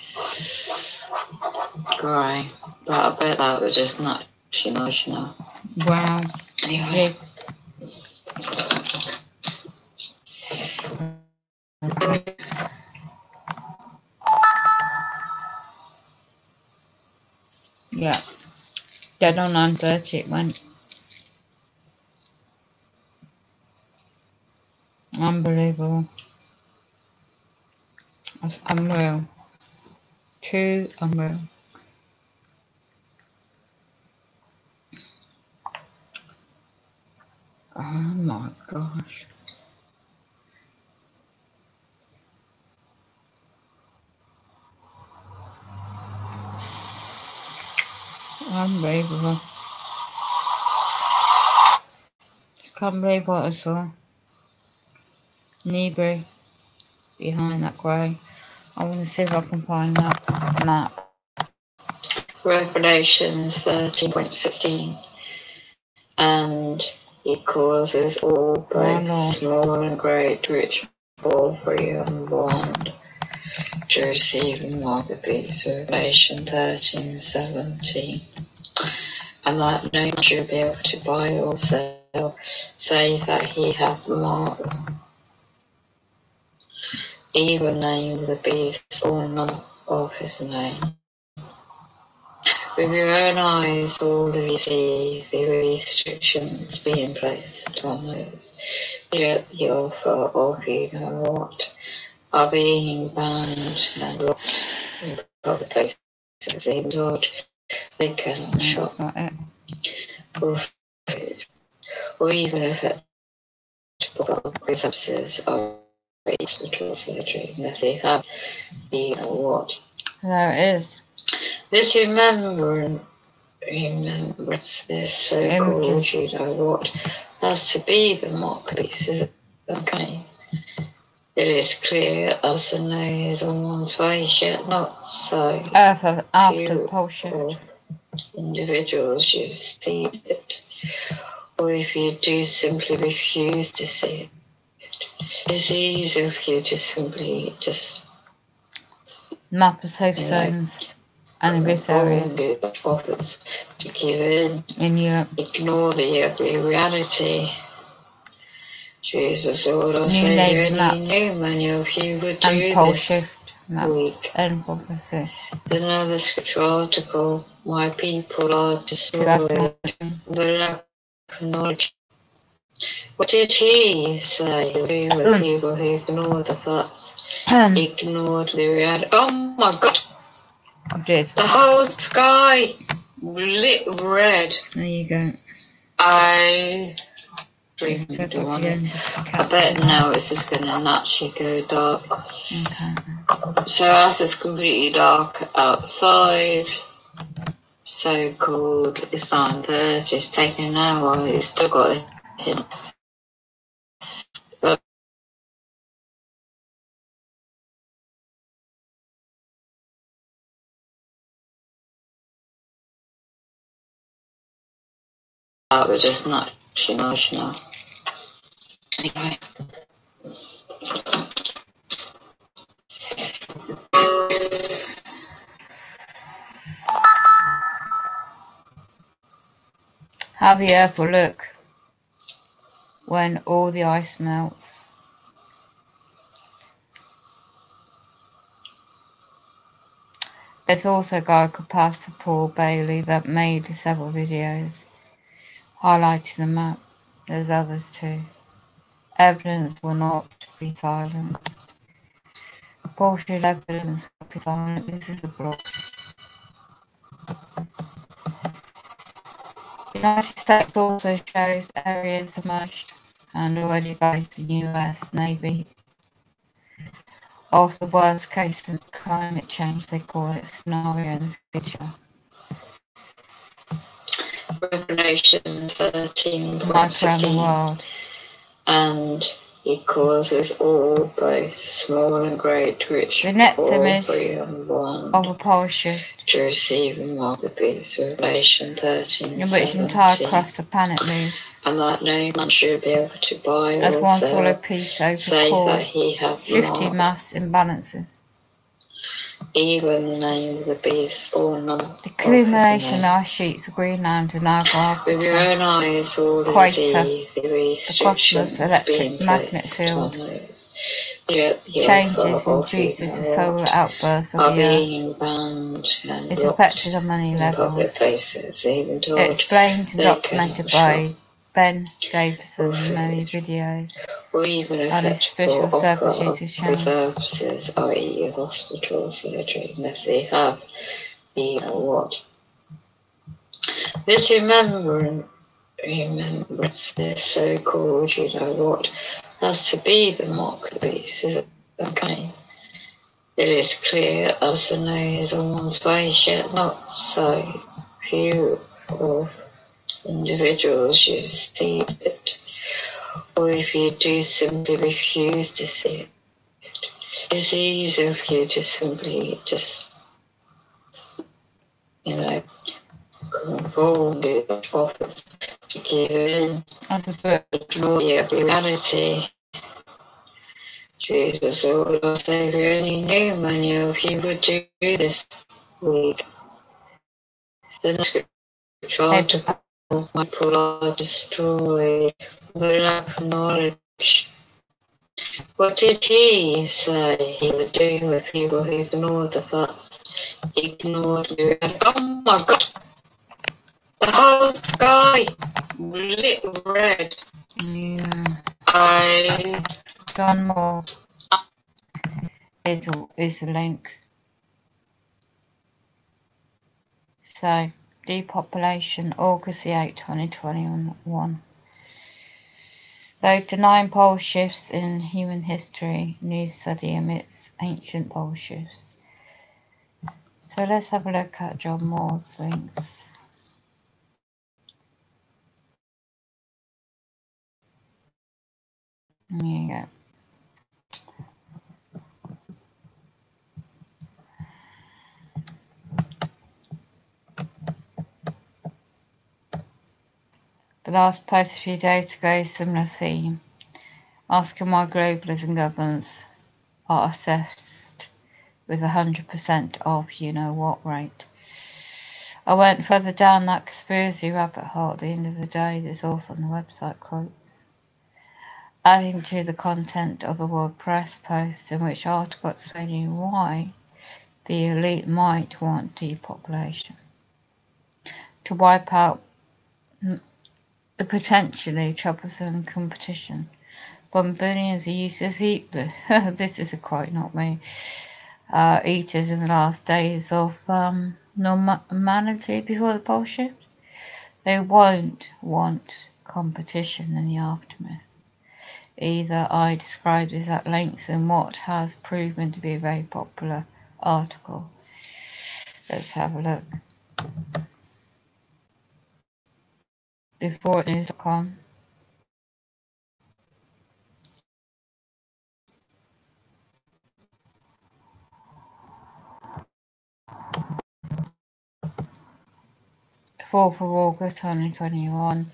grey. But I bet that would just not emotional. Wow. Anyway. Yeah. Dead on 9:30 it went. Unbelievable. That's unreal. Too unreal. Oh my gosh. Unbelievable. Just can't believe what I saw. Nebra behind that grey. I want to see if I can find that map. Revelations 13.16. And he causes all, both small and great, rich, poor, free and bond, to receive and mark the peace. Revelation 13:17. And that no man should be able to buy or sell, save that he hath marked even name of the beast or not of his name. With your own eyes all of you see the restrictions being placed on those, yet the offer of you know what are being banned and locked in public places, even though they cannot shop for food, or even affect public services or hospital surgery unless they have you know what. There it is. This remembrance, this so-called you know what, has to be the mark of peace, is okay. It is clear as the nose on one's face, yet not so. After the pole shift. Individuals you see it, or if you do simply refuse to see it. It's easy if you just simply map of safe zones and in this areas offers to give in Europe. Ignore the ugly reality. Jesus Lord, I say any new manual if you would do this pole shift maps and prophecy. There's another scripture article, my people are destroyed the lack of knowledge. What did he say? The people who ignored the facts, ignored the reality. Oh my God! I did. The whole sky lit red. There you go. I bet now it's just going to naturally go dark. Okay. So as it's completely dark outside, so-called it's 9:30, it's taking an hour, it's still got a hint. But we're just not emotional. Anyway. How the earth will look when all the ice melts. There's also a guy called Pastor Paul Bailey that made several videos highlighting the map. There's others too. Evidence will not be silenced. Bullshit evidence will be silent. This is a block. The United States also shows areas submerged and already based in US Navy of the worst case in climate change, they call it, scenario in the future. Revelation 13.16. And he causes all, both small and great, rich, the next image free and bond, of a pole shift to receive and mark the beast. Revelation 13:17. In which the entire crust of planet moves. And that no man should be able to buy as or one sell, solid piece over core, shifting mass imbalances. Even the name of the beast or not. The accumulation of ice sheets of Greenland and Niagara. With your own eyes, all Equator, the cosmos electric magnet field changes induces the solar outbursts of the Earth. It's affected on many levels. Explained and documented by Ben Davison many videos or even on his special service duties channel. services, i.e. hospital, surgery, unless they have, you know what. This remembrance, this so-called, you know what, has to be the mark of the beast, is okay. It is clear as the nose on one's face, yet not so few of individuals you see it, or if you do simply refuse to see it. It's easier for you to simply just, you know, conform to the offers to give in, As a book. ignore the reality. Jesus, Lord, our Saviour, only knew, Manuel, if you would do this week. The next scripture article, my people are destroyed, but lack of knowledge. What did he say he would do with people who ignored the facts? Ignored the reality. Oh my God! The whole sky lit red. Yeah. John Moore is the link. So, depopulation, August the 8th, 2021. Though denying pole shifts in human history, new study omits ancient pole shifts. So let's have a look at John Moore's links. There you go. The last post a few days ago, similar theme, asking why globalism governments are assessed with 100% of you-know-what rate. I went further down that conspiracy rabbit hole. At the end of the day, this author on the website quotes, adding to the content of the WordPress post, in which article explaining why the elite might want depopulation to wipe out the potentially troublesome competition from billions of useless eaters. This is a quote, not me. Eaters in the last days of normality before the pole shift. They won't want competition in the aftermath. Either I describe this at length in what has proven to be a very popular article. Let's have a look. Beforeitnews.com. August 4th, 2021.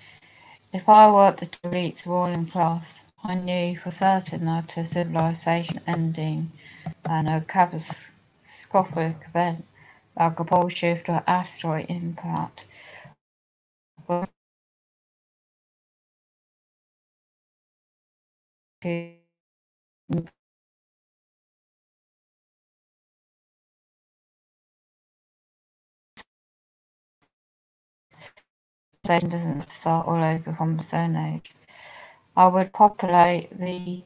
If I were the elite's ruling class, I knew for certain that a civilization ending and a catastrophic event like a pole shift or asteroid impact doesn't start all over from the Stone Age. I would populate the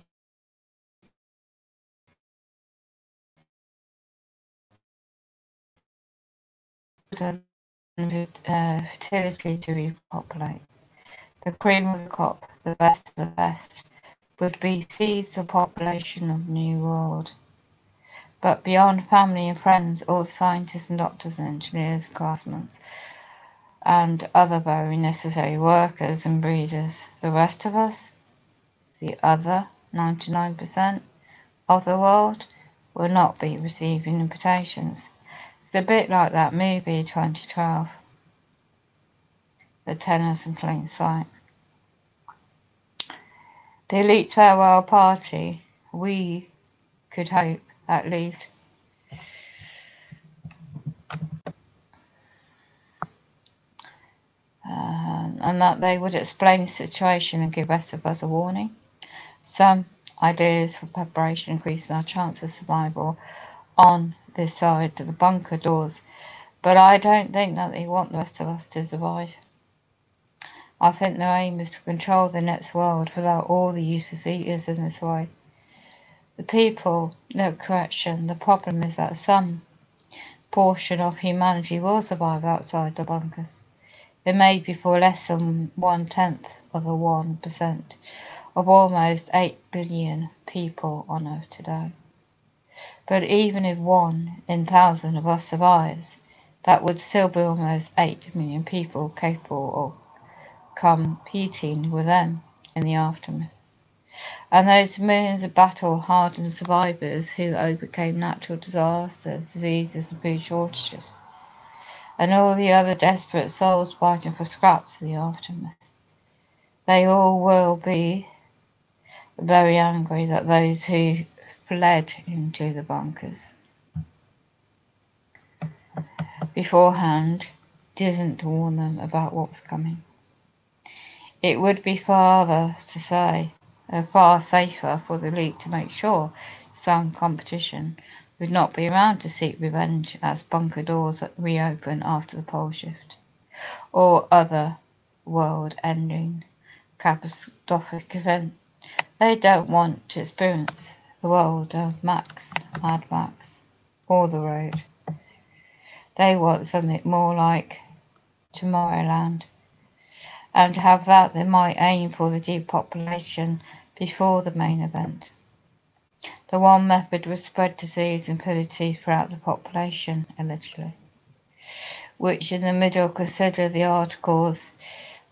fertility to repopulate. The cream of the crop, the best of the best, would be seized the population of the New World. But beyond family and friends, all the scientists and doctors and engineers and craftsmen and other very necessary workers and breeders, the rest of us, the other 99% of the world, will not be receiving invitations. It's a bit like that movie 2012, The Tenors in Plain Sight. The elite's farewell party, we could hope, at least, and that they would explain the situation and give the rest of us a warning. Some ideas for preparation increasing our chance of survival on this side to the bunker doors, but I don't think that they want the rest of us to survive. I think their aim is to control the next world without all the useless eaters in this way. The people, no correction, the problem is that some portion of humanity will survive outside the bunkers. It may be for less than 1/10 of the 1% of almost 8 billion people on Earth today. But even if 1 in 1,000 of us survives, that would still be almost 8 million people capable of competing with them in the aftermath. And those millions of battle-hardened survivors who overcame natural disasters, diseases and food shortages, and all the other desperate souls fighting for scraps in the aftermath, they all will be very angry that those who fled into the bunkers beforehand didn't warn them about what was coming. It would be far safer for the elite to make sure some competition would not be around to seek revenge as bunker doors reopen after the pole shift, or other world-ending catastrophic event. They don't want to experience the world of Mad Max, or The Road. They want something more like Tomorrowland, and to have that they might aim for the depopulation before the main event. The one method was spread disease and pillage throughout the population, allegedly, which in the middle consider the article's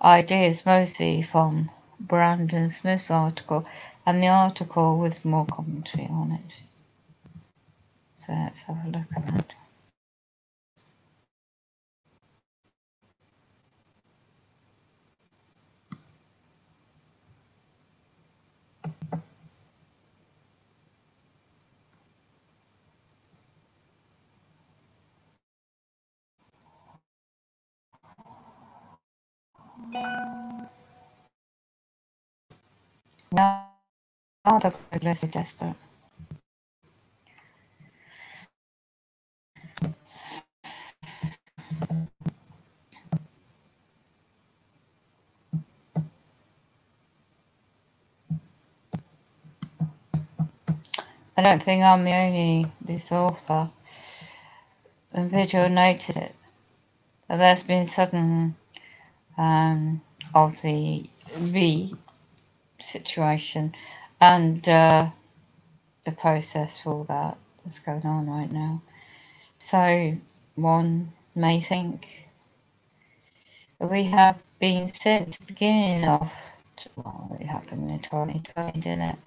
ideas mostly from Brandon Smith's article and the article with more commentary on it. So let's have a look at that. Now the progress is desperate. I don't think I'm the only this author. And Vigil noticed it. That there's been sudden of the V situation and the process for that that's going on right now. So one may think that we have been since the beginning of, well, it happened in 2020, didn't it?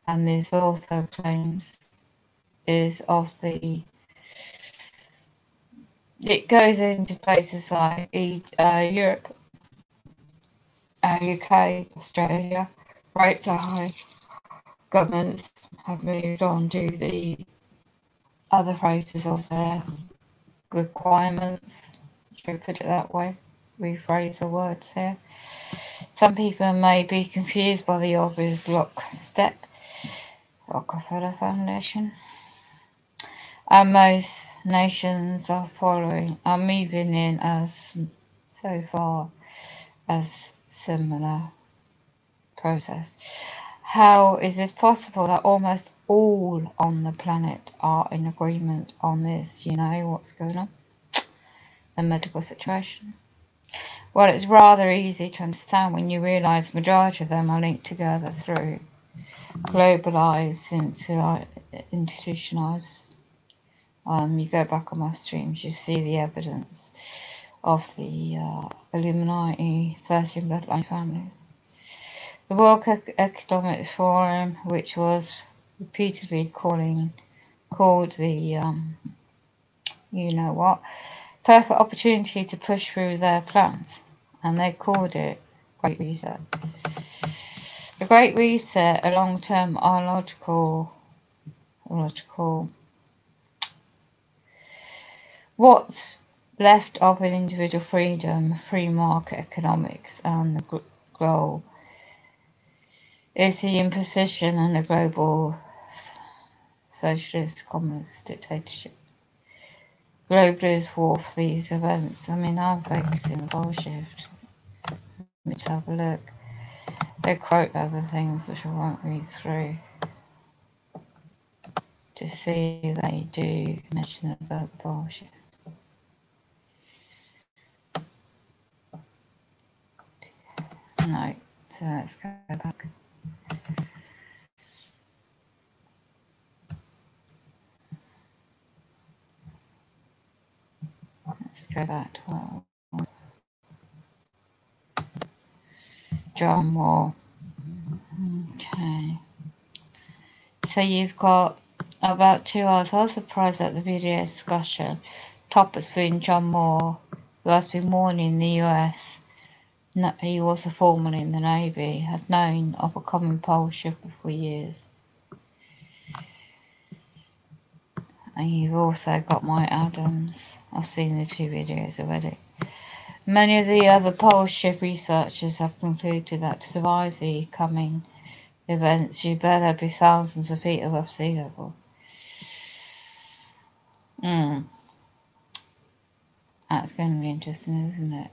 And this author claims is of the, it goes into places like Europe, UK, Australia, rates are high. Governments have moved on to the other phases of their requirements, should we put it that way, rephrase the words here. Some people may be confused by the obvious lockstep, Rockefeller Foundation, and most nations are moving in as so far as similar process. How is it possible that almost all on the planet are in agreement on this? You know what's going on? The medical situation. Well, it's rather easy to understand when you realise the majority of them are linked together through globalised, institutionalised. You go back on my streams, you see the evidence of the Illuminati 13 bloodline families. The World Economic Forum, which was repeatedly called the, you know what, perfect opportunity to push through their plans, and they called it Great Reset. The Great Reset, a long-term logical, what's left of an individual freedom, free market economics, and the goal is the imposition and the global socialist communist dictatorship. Globalists dwarf these events. I mean, I'm focusing on bullshit. Let's have a look. They quote other things which I won't read through to see if they do mention about the bullshit. No, so let's go back. Let's go back to what John Moore. Okay. So you've got about 2 hours. I was surprised at the video discussion topics between John Moore, who has been born in the US. He was a foreman in the Navy, had known of a common pole shipper for years. And you've also got Mike Adams. I've seen the 2 videos already. Many of the other pole ship researchers have concluded that to survive the coming events, you better be thousands of feet above sea level. That's going to be interesting, isn't it?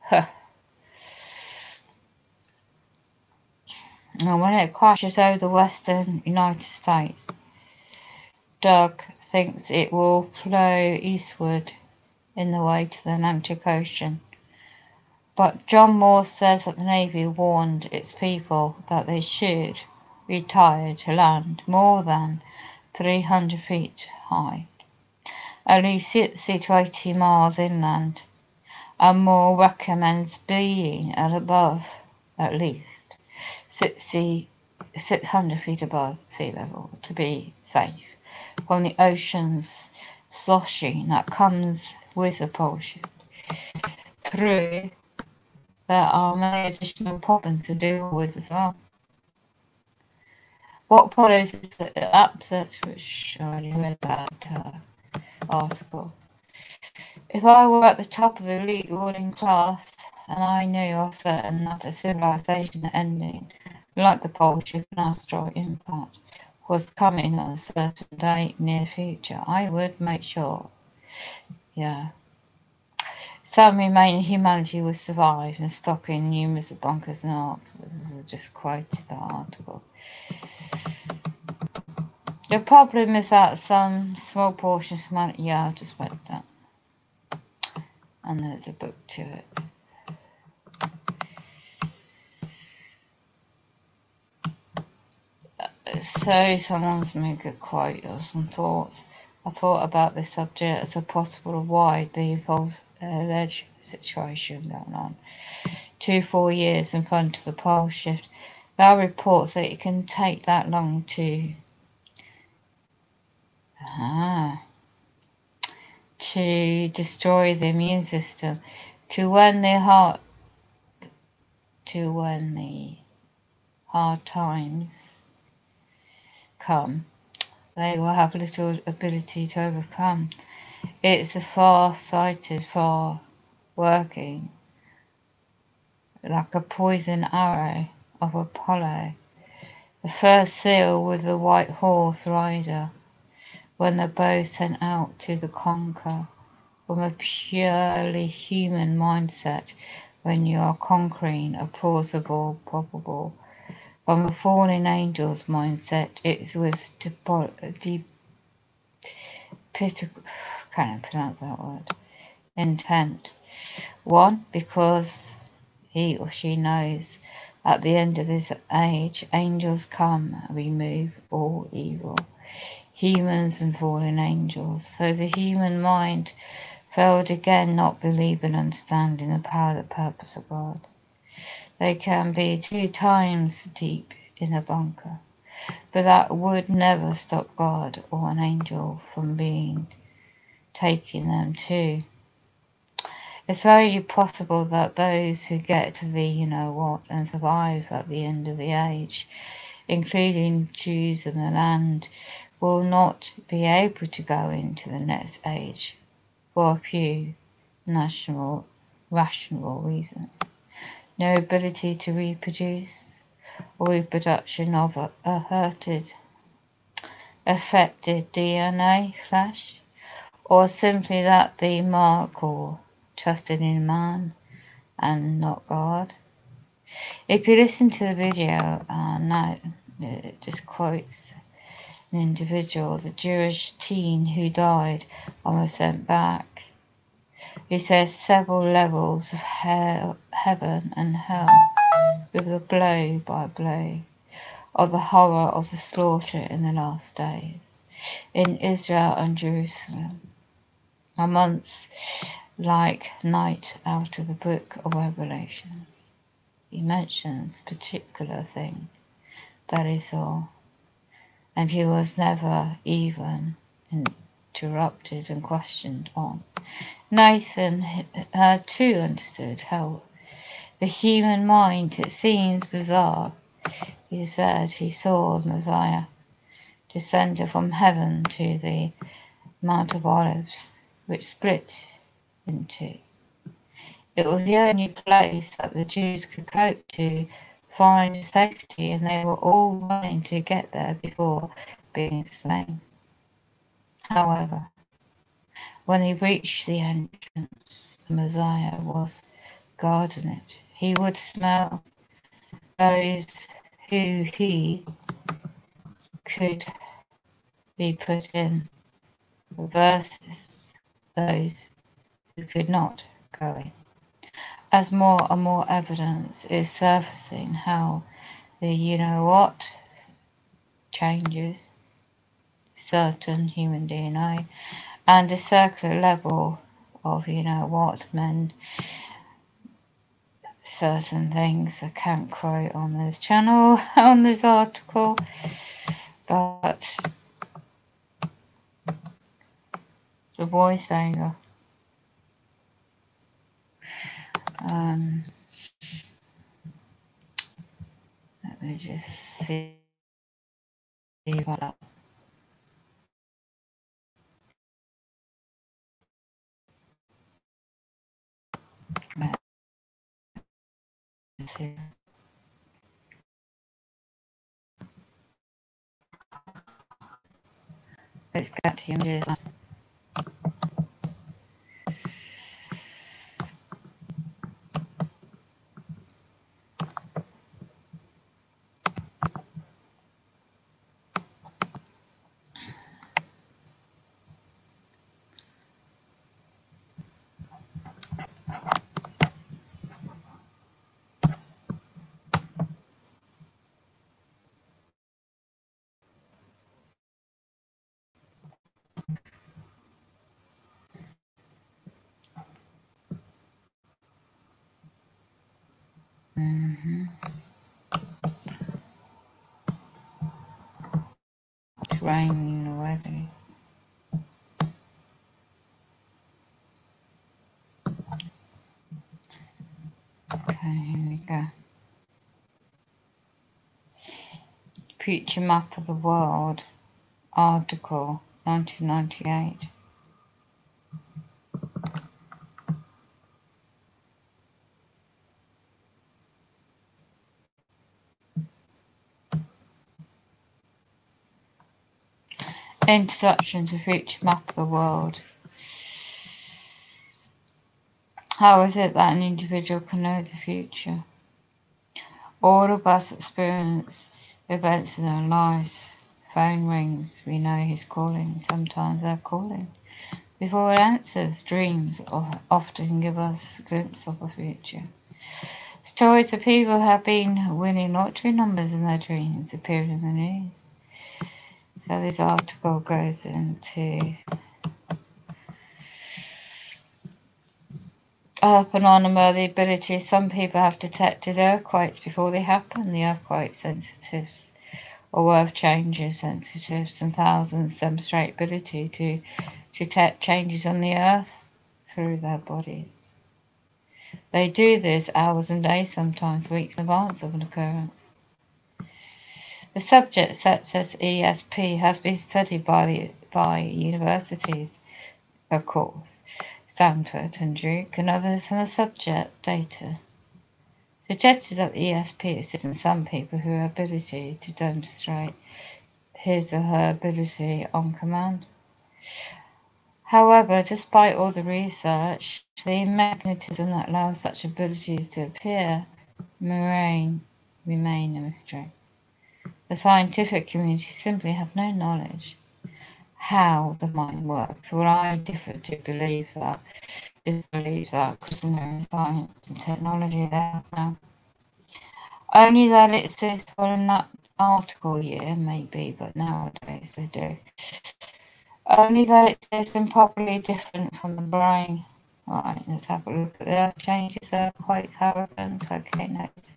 Huh. And when it crashes over the western United States, Doug thinks it will flow eastward in the way to the Atlantic Ocean. But John Moore says that the Navy warned its people that they should retire to land more than 300 feet high, only 60 to 80 miles inland, and Moore recommends being at above at least 600 feet above sea level to be safe from the ocean's sloshing that comes with the pole shift. True, there are many additional problems to deal with as well. What follows is the upsets, which I already read that article. If I were at the top of the elite ruling class, and I knew of certain that a civilization ending, like the pole shift and asteroid impact, was coming on a certain date near future, I would make sure. Yeah. Some remaining humanity would survive and stock in numerous bunkers and arcs. This is just quoted the article. The problem is that some small portions of humanity, yeah, I've just read that. And there's a book to it. So someone's made a quote or some thoughts. I thought about this subject as a possible widely alleged situation going on. 2-4 years in front of the pole shift. There are reports that it can take that long to destroy the immune system, to when the hard times come, they will have little ability to overcome. It's a far-sighted, far-working, like a poison arrow of Apollo, the first seal with the white horse rider, when the bow sent out to the conquer, from a purely human mindset, when you are conquering a plausible, probable. From a fallen angel's mindset, it's with can't pronounce that word, intent. 1, because he or she knows at the end of this age, angels come and remove all evil. Humans and fallen angels. So the human mind failed again, not believe and understanding the power and the purpose of God. They can be 2 times deep in a bunker, but that would never stop God or an angel from taking them too. It's very possible that those who get to the you-know-what and survive at the end of the age, including Jews in the land, will not be able to go into the next age for a few rational reasons. No ability to reproduce, or reproduction of affected DNA flash, or simply that the mark or trusted in man and not God. If you listen to the video, now it just quotes an individual, the Jewish teen who died and was sent back, who says several levels of hell, heaven and hell, with the blow by blow of the horror of the slaughter in the last days in Israel and Jerusalem. A months like night out of the book of Revelations. He mentions a particular thing that he saw, and he was never even interrupted and questioned on. Nathan too understood how the human mind, it seems bizarre, he said he saw the Messiah descended from heaven to the Mount of Olives, which split in two. It was the only place that the Jews could cope to find safety, and they were all running to get there before being slain. However, when he reached the entrance, the Messiah was guarding it. He would smell those who he could be put in versus those who could not go in. As more and more evidence is surfacing how the you-know-what changes certain human DNA and a circular level of you-know-what meant certain things. I can't quote on this channel, on this article, but the voiceover. Let me just see what let's get to images. It's raining already. Okay, here we go. Future Map of the World article, 1998. Introduction to Future Map of the World. How is it that an individual can know the future? All of us experience events in our lives. Phone rings, we know who's calling. Sometimes they're calling before it answers. Dreams often give us a glimpse of the future. Stories of people who have been winning lottery numbers in their dreams appear in the news. So this article goes into phenomena, the ability some people have detected earthquakes before they happen. The earthquake sensitives or earth changes sensitives and thousands demonstrate ability to detect changes on the earth through their bodies. They do this hours and days, sometimes weeks in advance of an occurrence. The subject such as ESP has been studied by universities, of course, Stanford and Duke and others, and the subject data suggested that the ESP assists in some people who have ability to demonstrate his or her ability on command. However, despite all the research, the mechanism that allows such abilities to appear remain a mystery. The scientific community simply have no knowledge how the mind works. Well, I differ to believe that, because there is science and technology there now. Only that it says, well, in that article, yeah, maybe, but nowadays they do. Only that it says improperly different from the brain. Right, let's have a look at the changes, quotes, hurricanes, volcanoes,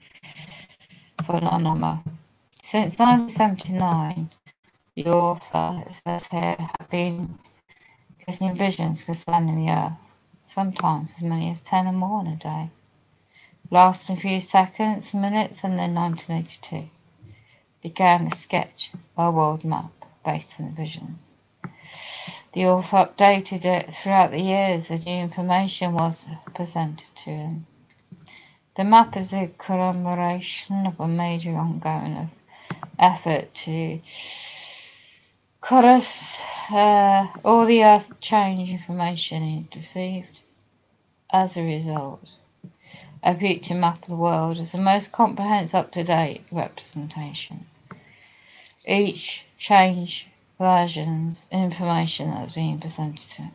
phenomena. Since 1979, the author, it says here, have been getting visions concerning the Earth, sometimes as many as 10 or more in a day, lasting a few seconds, minutes, and then 1982 began a sketch of a world map based on the visions. The author updated it throughout the years as new information was presented to him. The map is a commemoration of a major ongoing effort to chorus all the Earth change information it received. As a result, a future map of the world is the most comprehensive, up-to-date representation. Each change versions information that is being presented to him.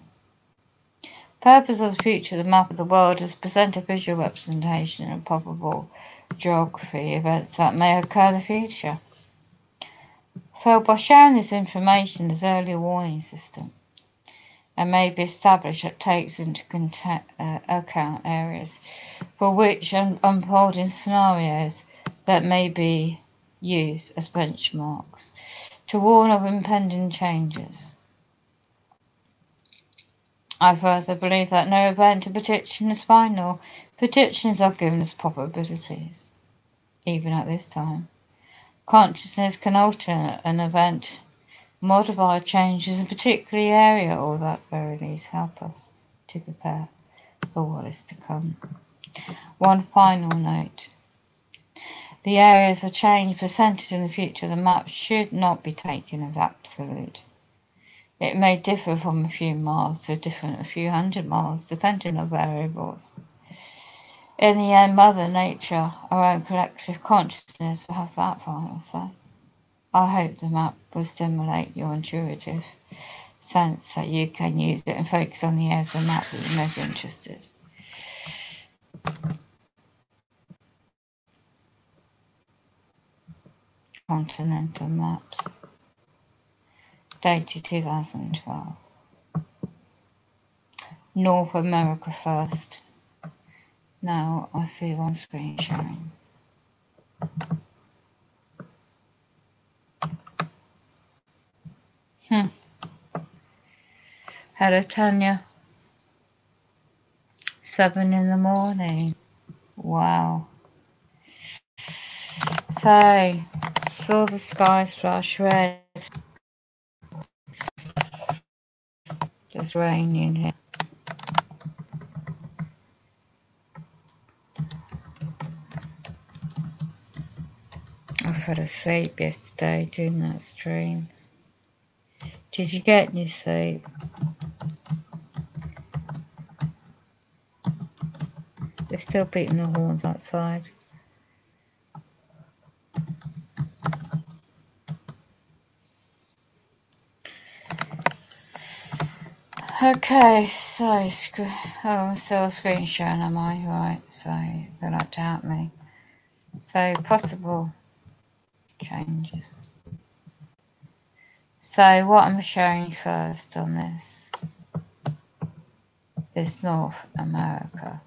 Purpose of the future of the map of the world is to present a visual representation of probable geography events that may occur in the future. So by sharing this information as early warning system, and may be established that takes into account areas for which unfolding scenarios that may be used as benchmarks to warn of impending changes. I further believe that no event or prediction is final. Predictions are given as probabilities, even at this time. Consciousness can alter an event, modify changes in a particular area, or that very least help us to prepare for what is to come. One final note. The areas of change presented in the future of the map should not be taken as absolute. It may differ from a few miles to a few hundred miles, depending on variables. In the end, Mother Nature, our own collective consciousness, will have that final say. I hope the map will stimulate your intuitive sense that you can use it and focus on the areas of the map that you're most interested. Continental maps, dated 2012. North America first. Now I see one screen sharing. Hello Tanya. 7 in the morning. Wow. So, saw the skies flash red. There's rain in here. I fell asleep yesterday doing that stream. Did you get any sleep? They're still beating the horns outside. Okay, so I'm still screen sharing, am I? Right, so they like to help me. So possible changes. So what I'm showing first on this is North America.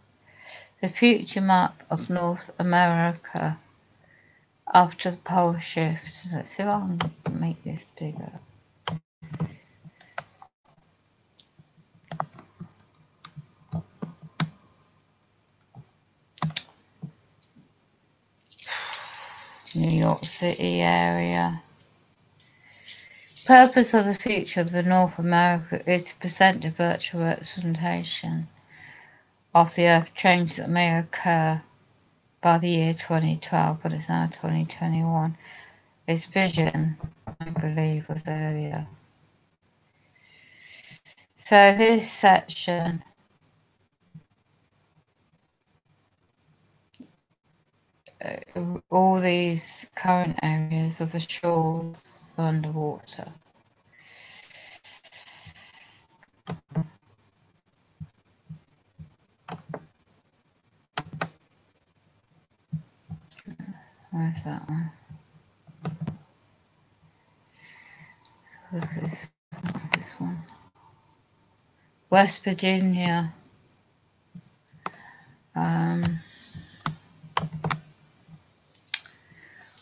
The future map of North America after the pole shift. Let's see if I can make this bigger. New York City area. Purpose of the future of the North America is to present a virtual representation of the Earth change that may occur by the year 2012, but it's now 2021. Its vision, I believe, was earlier. So this section all these current areas of the shores are underwater. Where's that one? What's this one? West Virginia.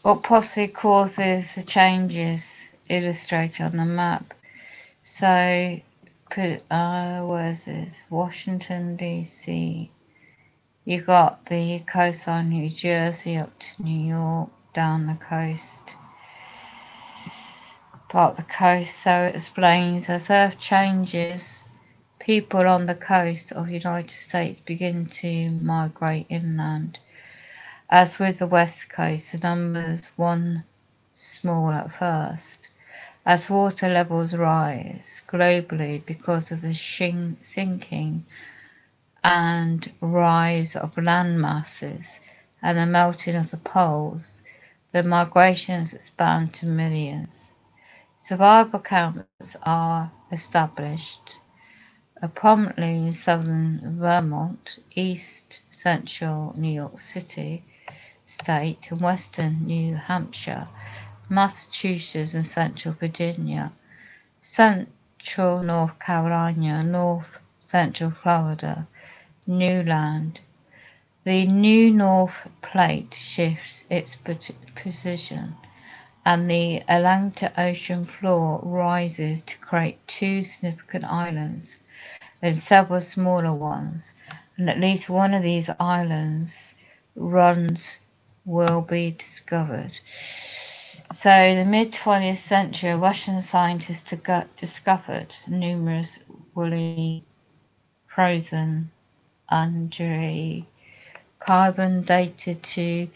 What possibly causes the changes illustrated on the map? So, where's this? Washington, D.C. You got the coastline, New Jersey up to New York, down the coast. Part of the coast, so it explains as Earth changes, people on the coast of the United States begin to migrate inland. As with the West Coast, the numbers one small at first. As water levels rise globally because of the sinking and rise of land masses and the melting of the poles, the migrations expand to millions. Survival camps are established prominently in southern Vermont, east central New York City state, and western New Hampshire, Massachusetts, and central Virginia, central North Carolina, north central Florida, Newland. The new North Plate shifts its position, and the Atlantic Ocean floor rises to create two significant islands and several smaller ones, and at least one of these islands runs will be discovered. So in the mid-20th century, Russian scientists discovered numerous woolly frozen Andrei carbon dated to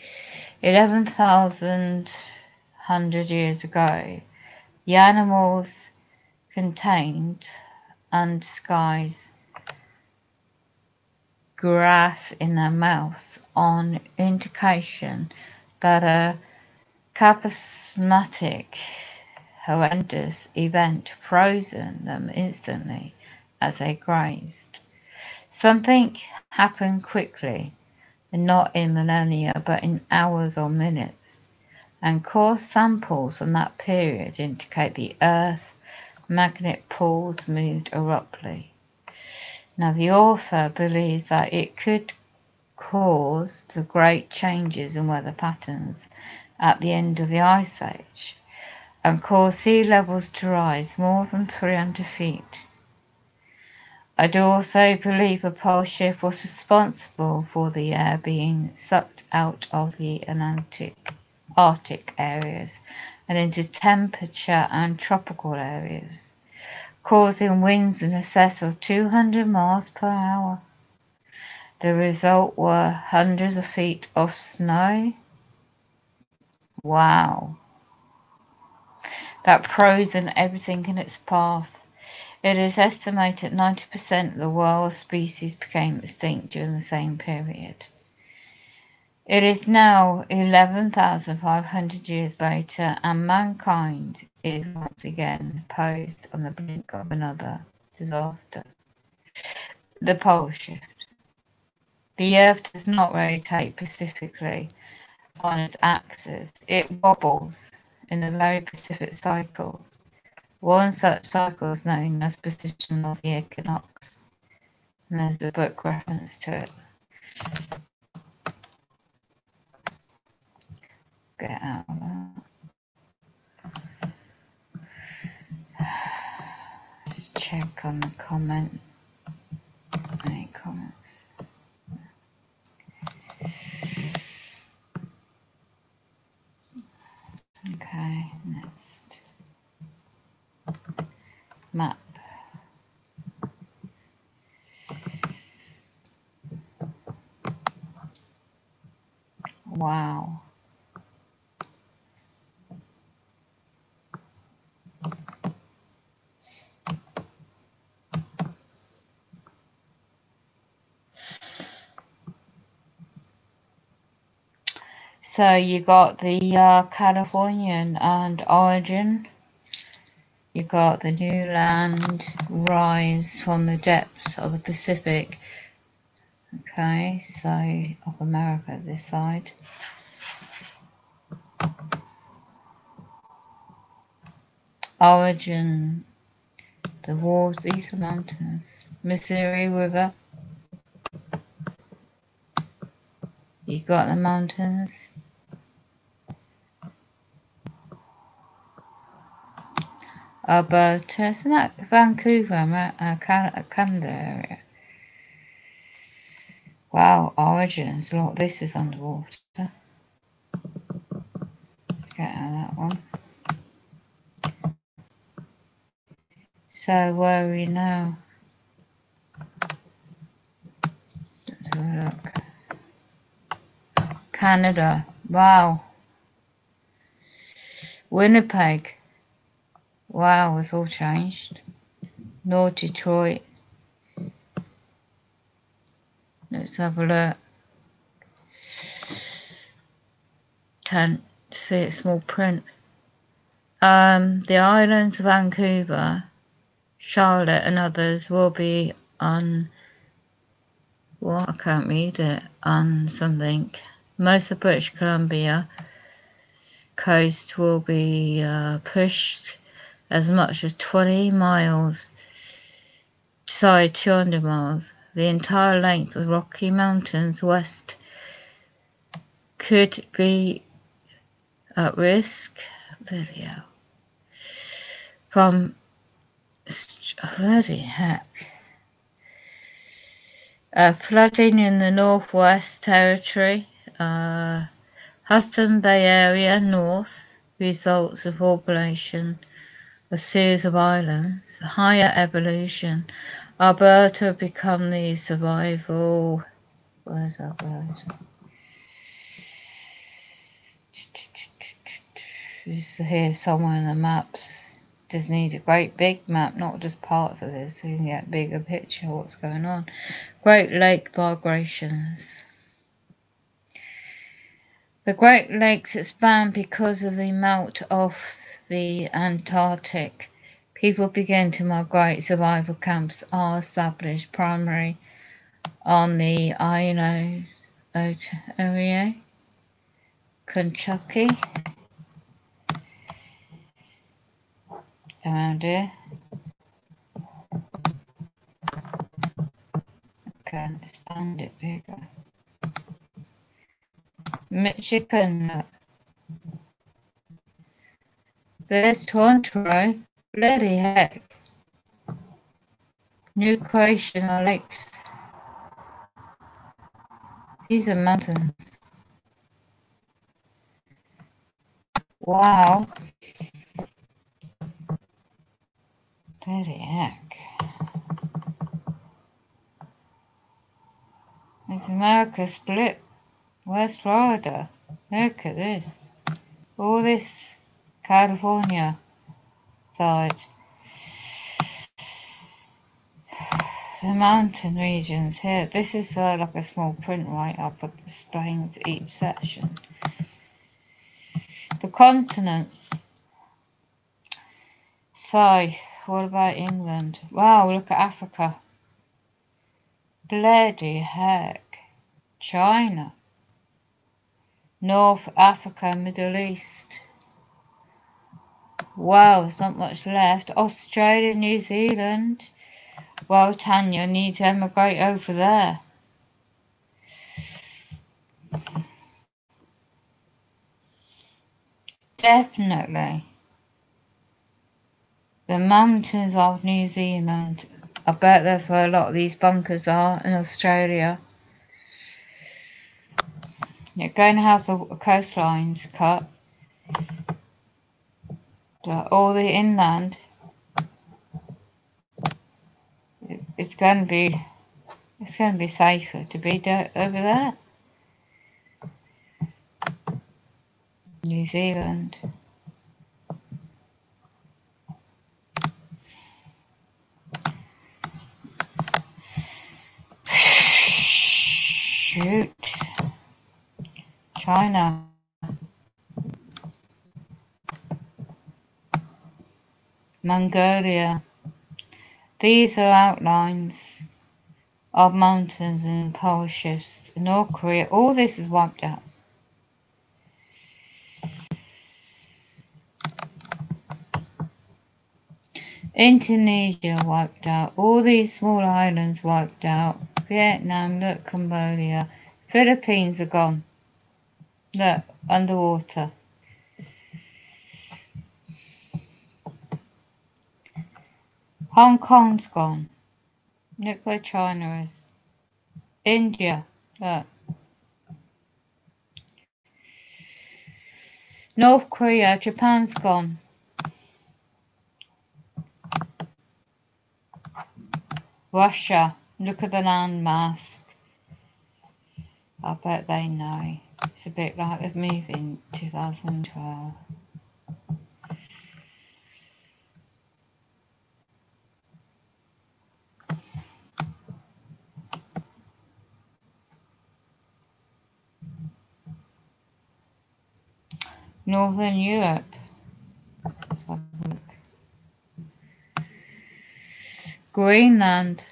11,100 years ago. The animals contained and skies grass in their mouths on indication that a catastrophic horrendous event frozen them instantly as they grazed. Something happened quickly, and not in millennia but in hours or minutes, and core samples from that period indicate the Earth's magnetic poles moved abruptly. Now the author believes that it could cause the great changes in weather patterns at the end of the Ice Age and cause sea levels to rise more than 300 feet. I do also believe a pole shift was responsible for the air being sucked out of the Arctic areas and into temperature and tropical areas, causing winds in excess of 200 miles per hour. The result were hundreds of feet of snow. Wow. That frozen everything in its path. It is estimated 90% of the world's species became extinct during the same period. It is now 11,500 years later, and mankind is once again posed on the brink of another disaster. The pole shift. The Earth does not rotate specifically on its axis. It wobbles in a very specific cycles. One such cycle is known as position of the equinox, and there's a book reference to it. Get out of that. Just check on the comment. Any comments? Okay, next. Map. Wow. So you got the Californian and Origin. You got the new land rise from the depths of the Pacific. Okay, so of America this side. Origin, the walls, these are mountains. Missouri River. You got the mountains. Alberta, isn't that Vancouver, Canada area? Wow, Origins, look, this is underwater. Let's get out of that one. So where are we now? Let's have a look. Canada, wow. Winnipeg, wow, it's all changed. North Detroit. Let's have a look. Can't see it, small print. The islands of Vancouver, Charlotte and others will be on, well, I can't read it, on something. Most of British Columbia coast will be pushed as much as 20 miles, sorry, 200 miles. The entire length of the Rocky Mountains west could be at risk. Bloody hell. From, bloody heck. Flooding in the Northwest Territory, Hudson Bay area north results of population, a series of islands, higher evolution. Alberta become the survival. Where's Alberta? Here somewhere in the maps. Just need a great big map, not just parts of this, so you can get a bigger picture of what's going on. Great Lake migrations. The Great Lakes expand because of the melt of the Antarctic. People begin to migrate. Survival camps are established primarily on the islands area, Kentucky, around here. Can expand it bigger. Michigan. There's Toronto. Bloody heck. New creation of lakes. These are mountains. Wow. Bloody heck. Is America split? Where's Florida? Look at this. All this California side. The mountain regions here. This is like a small print right up explains each section. The continents. So, what about England? Wow, look at Africa. Bloody heck. China. North Africa, Middle East. Wow, there's not much left. Australia, New Zealand. Well, Tanya, need to emigrate over there. Definitely. The mountains of New Zealand. I bet that's where a lot of these bunkers are in Australia. You're going to have the coastlines cut. All the inland. It's going to be safer to be over there. New Zealand. Shoot. China. Mongolia. These are outlines of mountains and pole shifts. North Korea, all this is wiped out. Indonesia wiped out. All these small islands wiped out. Vietnam, look, Cambodia. Philippines are gone. Look, underwater. Hong Kong's gone. Look where China is. India, look. North Korea, Japan's gone. Russia, look at the landmass. I bet they know. It's a bit like the movie in 2012. Northern Europe. Let's have a look. Greenland.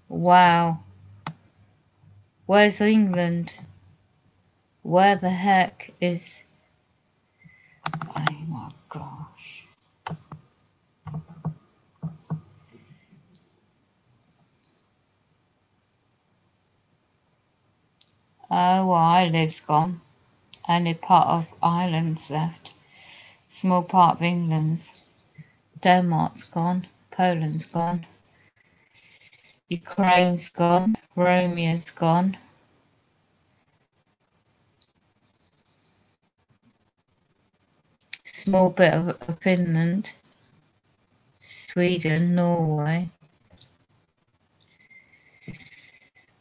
Wow. Where's England? Where the heck is... Oh my gosh. Oh, well, Ireland's gone. Only part of Ireland's left. Small part of England's. Denmark's gone. Poland's gone. Ukraine's gone. Romeo's gone. Small bit of Finland. Sweden, Norway.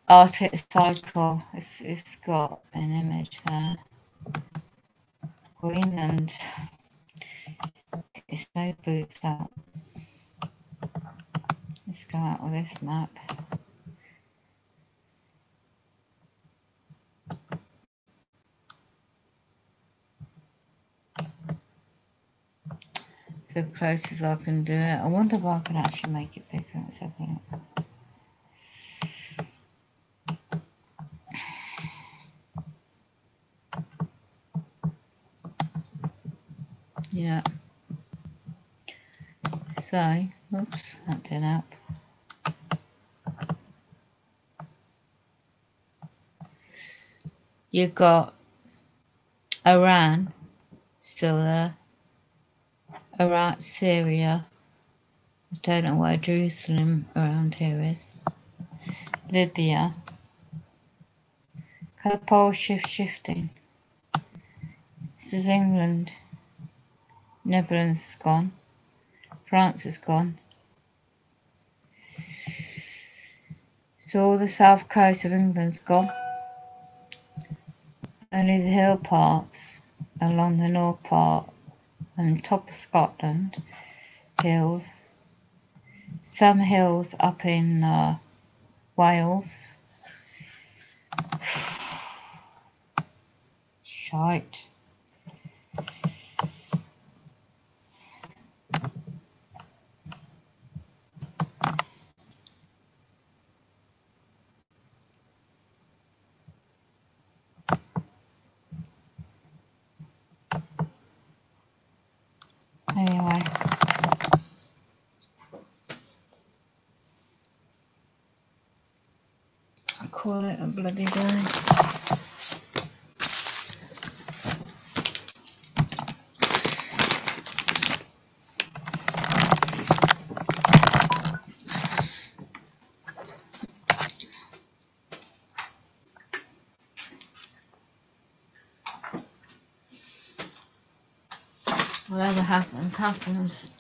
Arctic Cycle. It's got an image there. Greenland. It's no boots out. Let's go out with this map. So close as I can do it. I wonder if I can actually make it bigger. Let's have a look. Yeah. So, oops, that didn't help. You've got Iran still there. Iraq, Syria. I don't know where Jerusalem around here is. Libya. Look at the pole shifting. This is England. Netherlands is gone. France is gone. So all the south coast of England's gone. Only the hill parts along the north part and top of Scotland. Hills. Some hills up in Wales. Shite. Anyway. I'll call it a bloody day. Whatever happens, happens.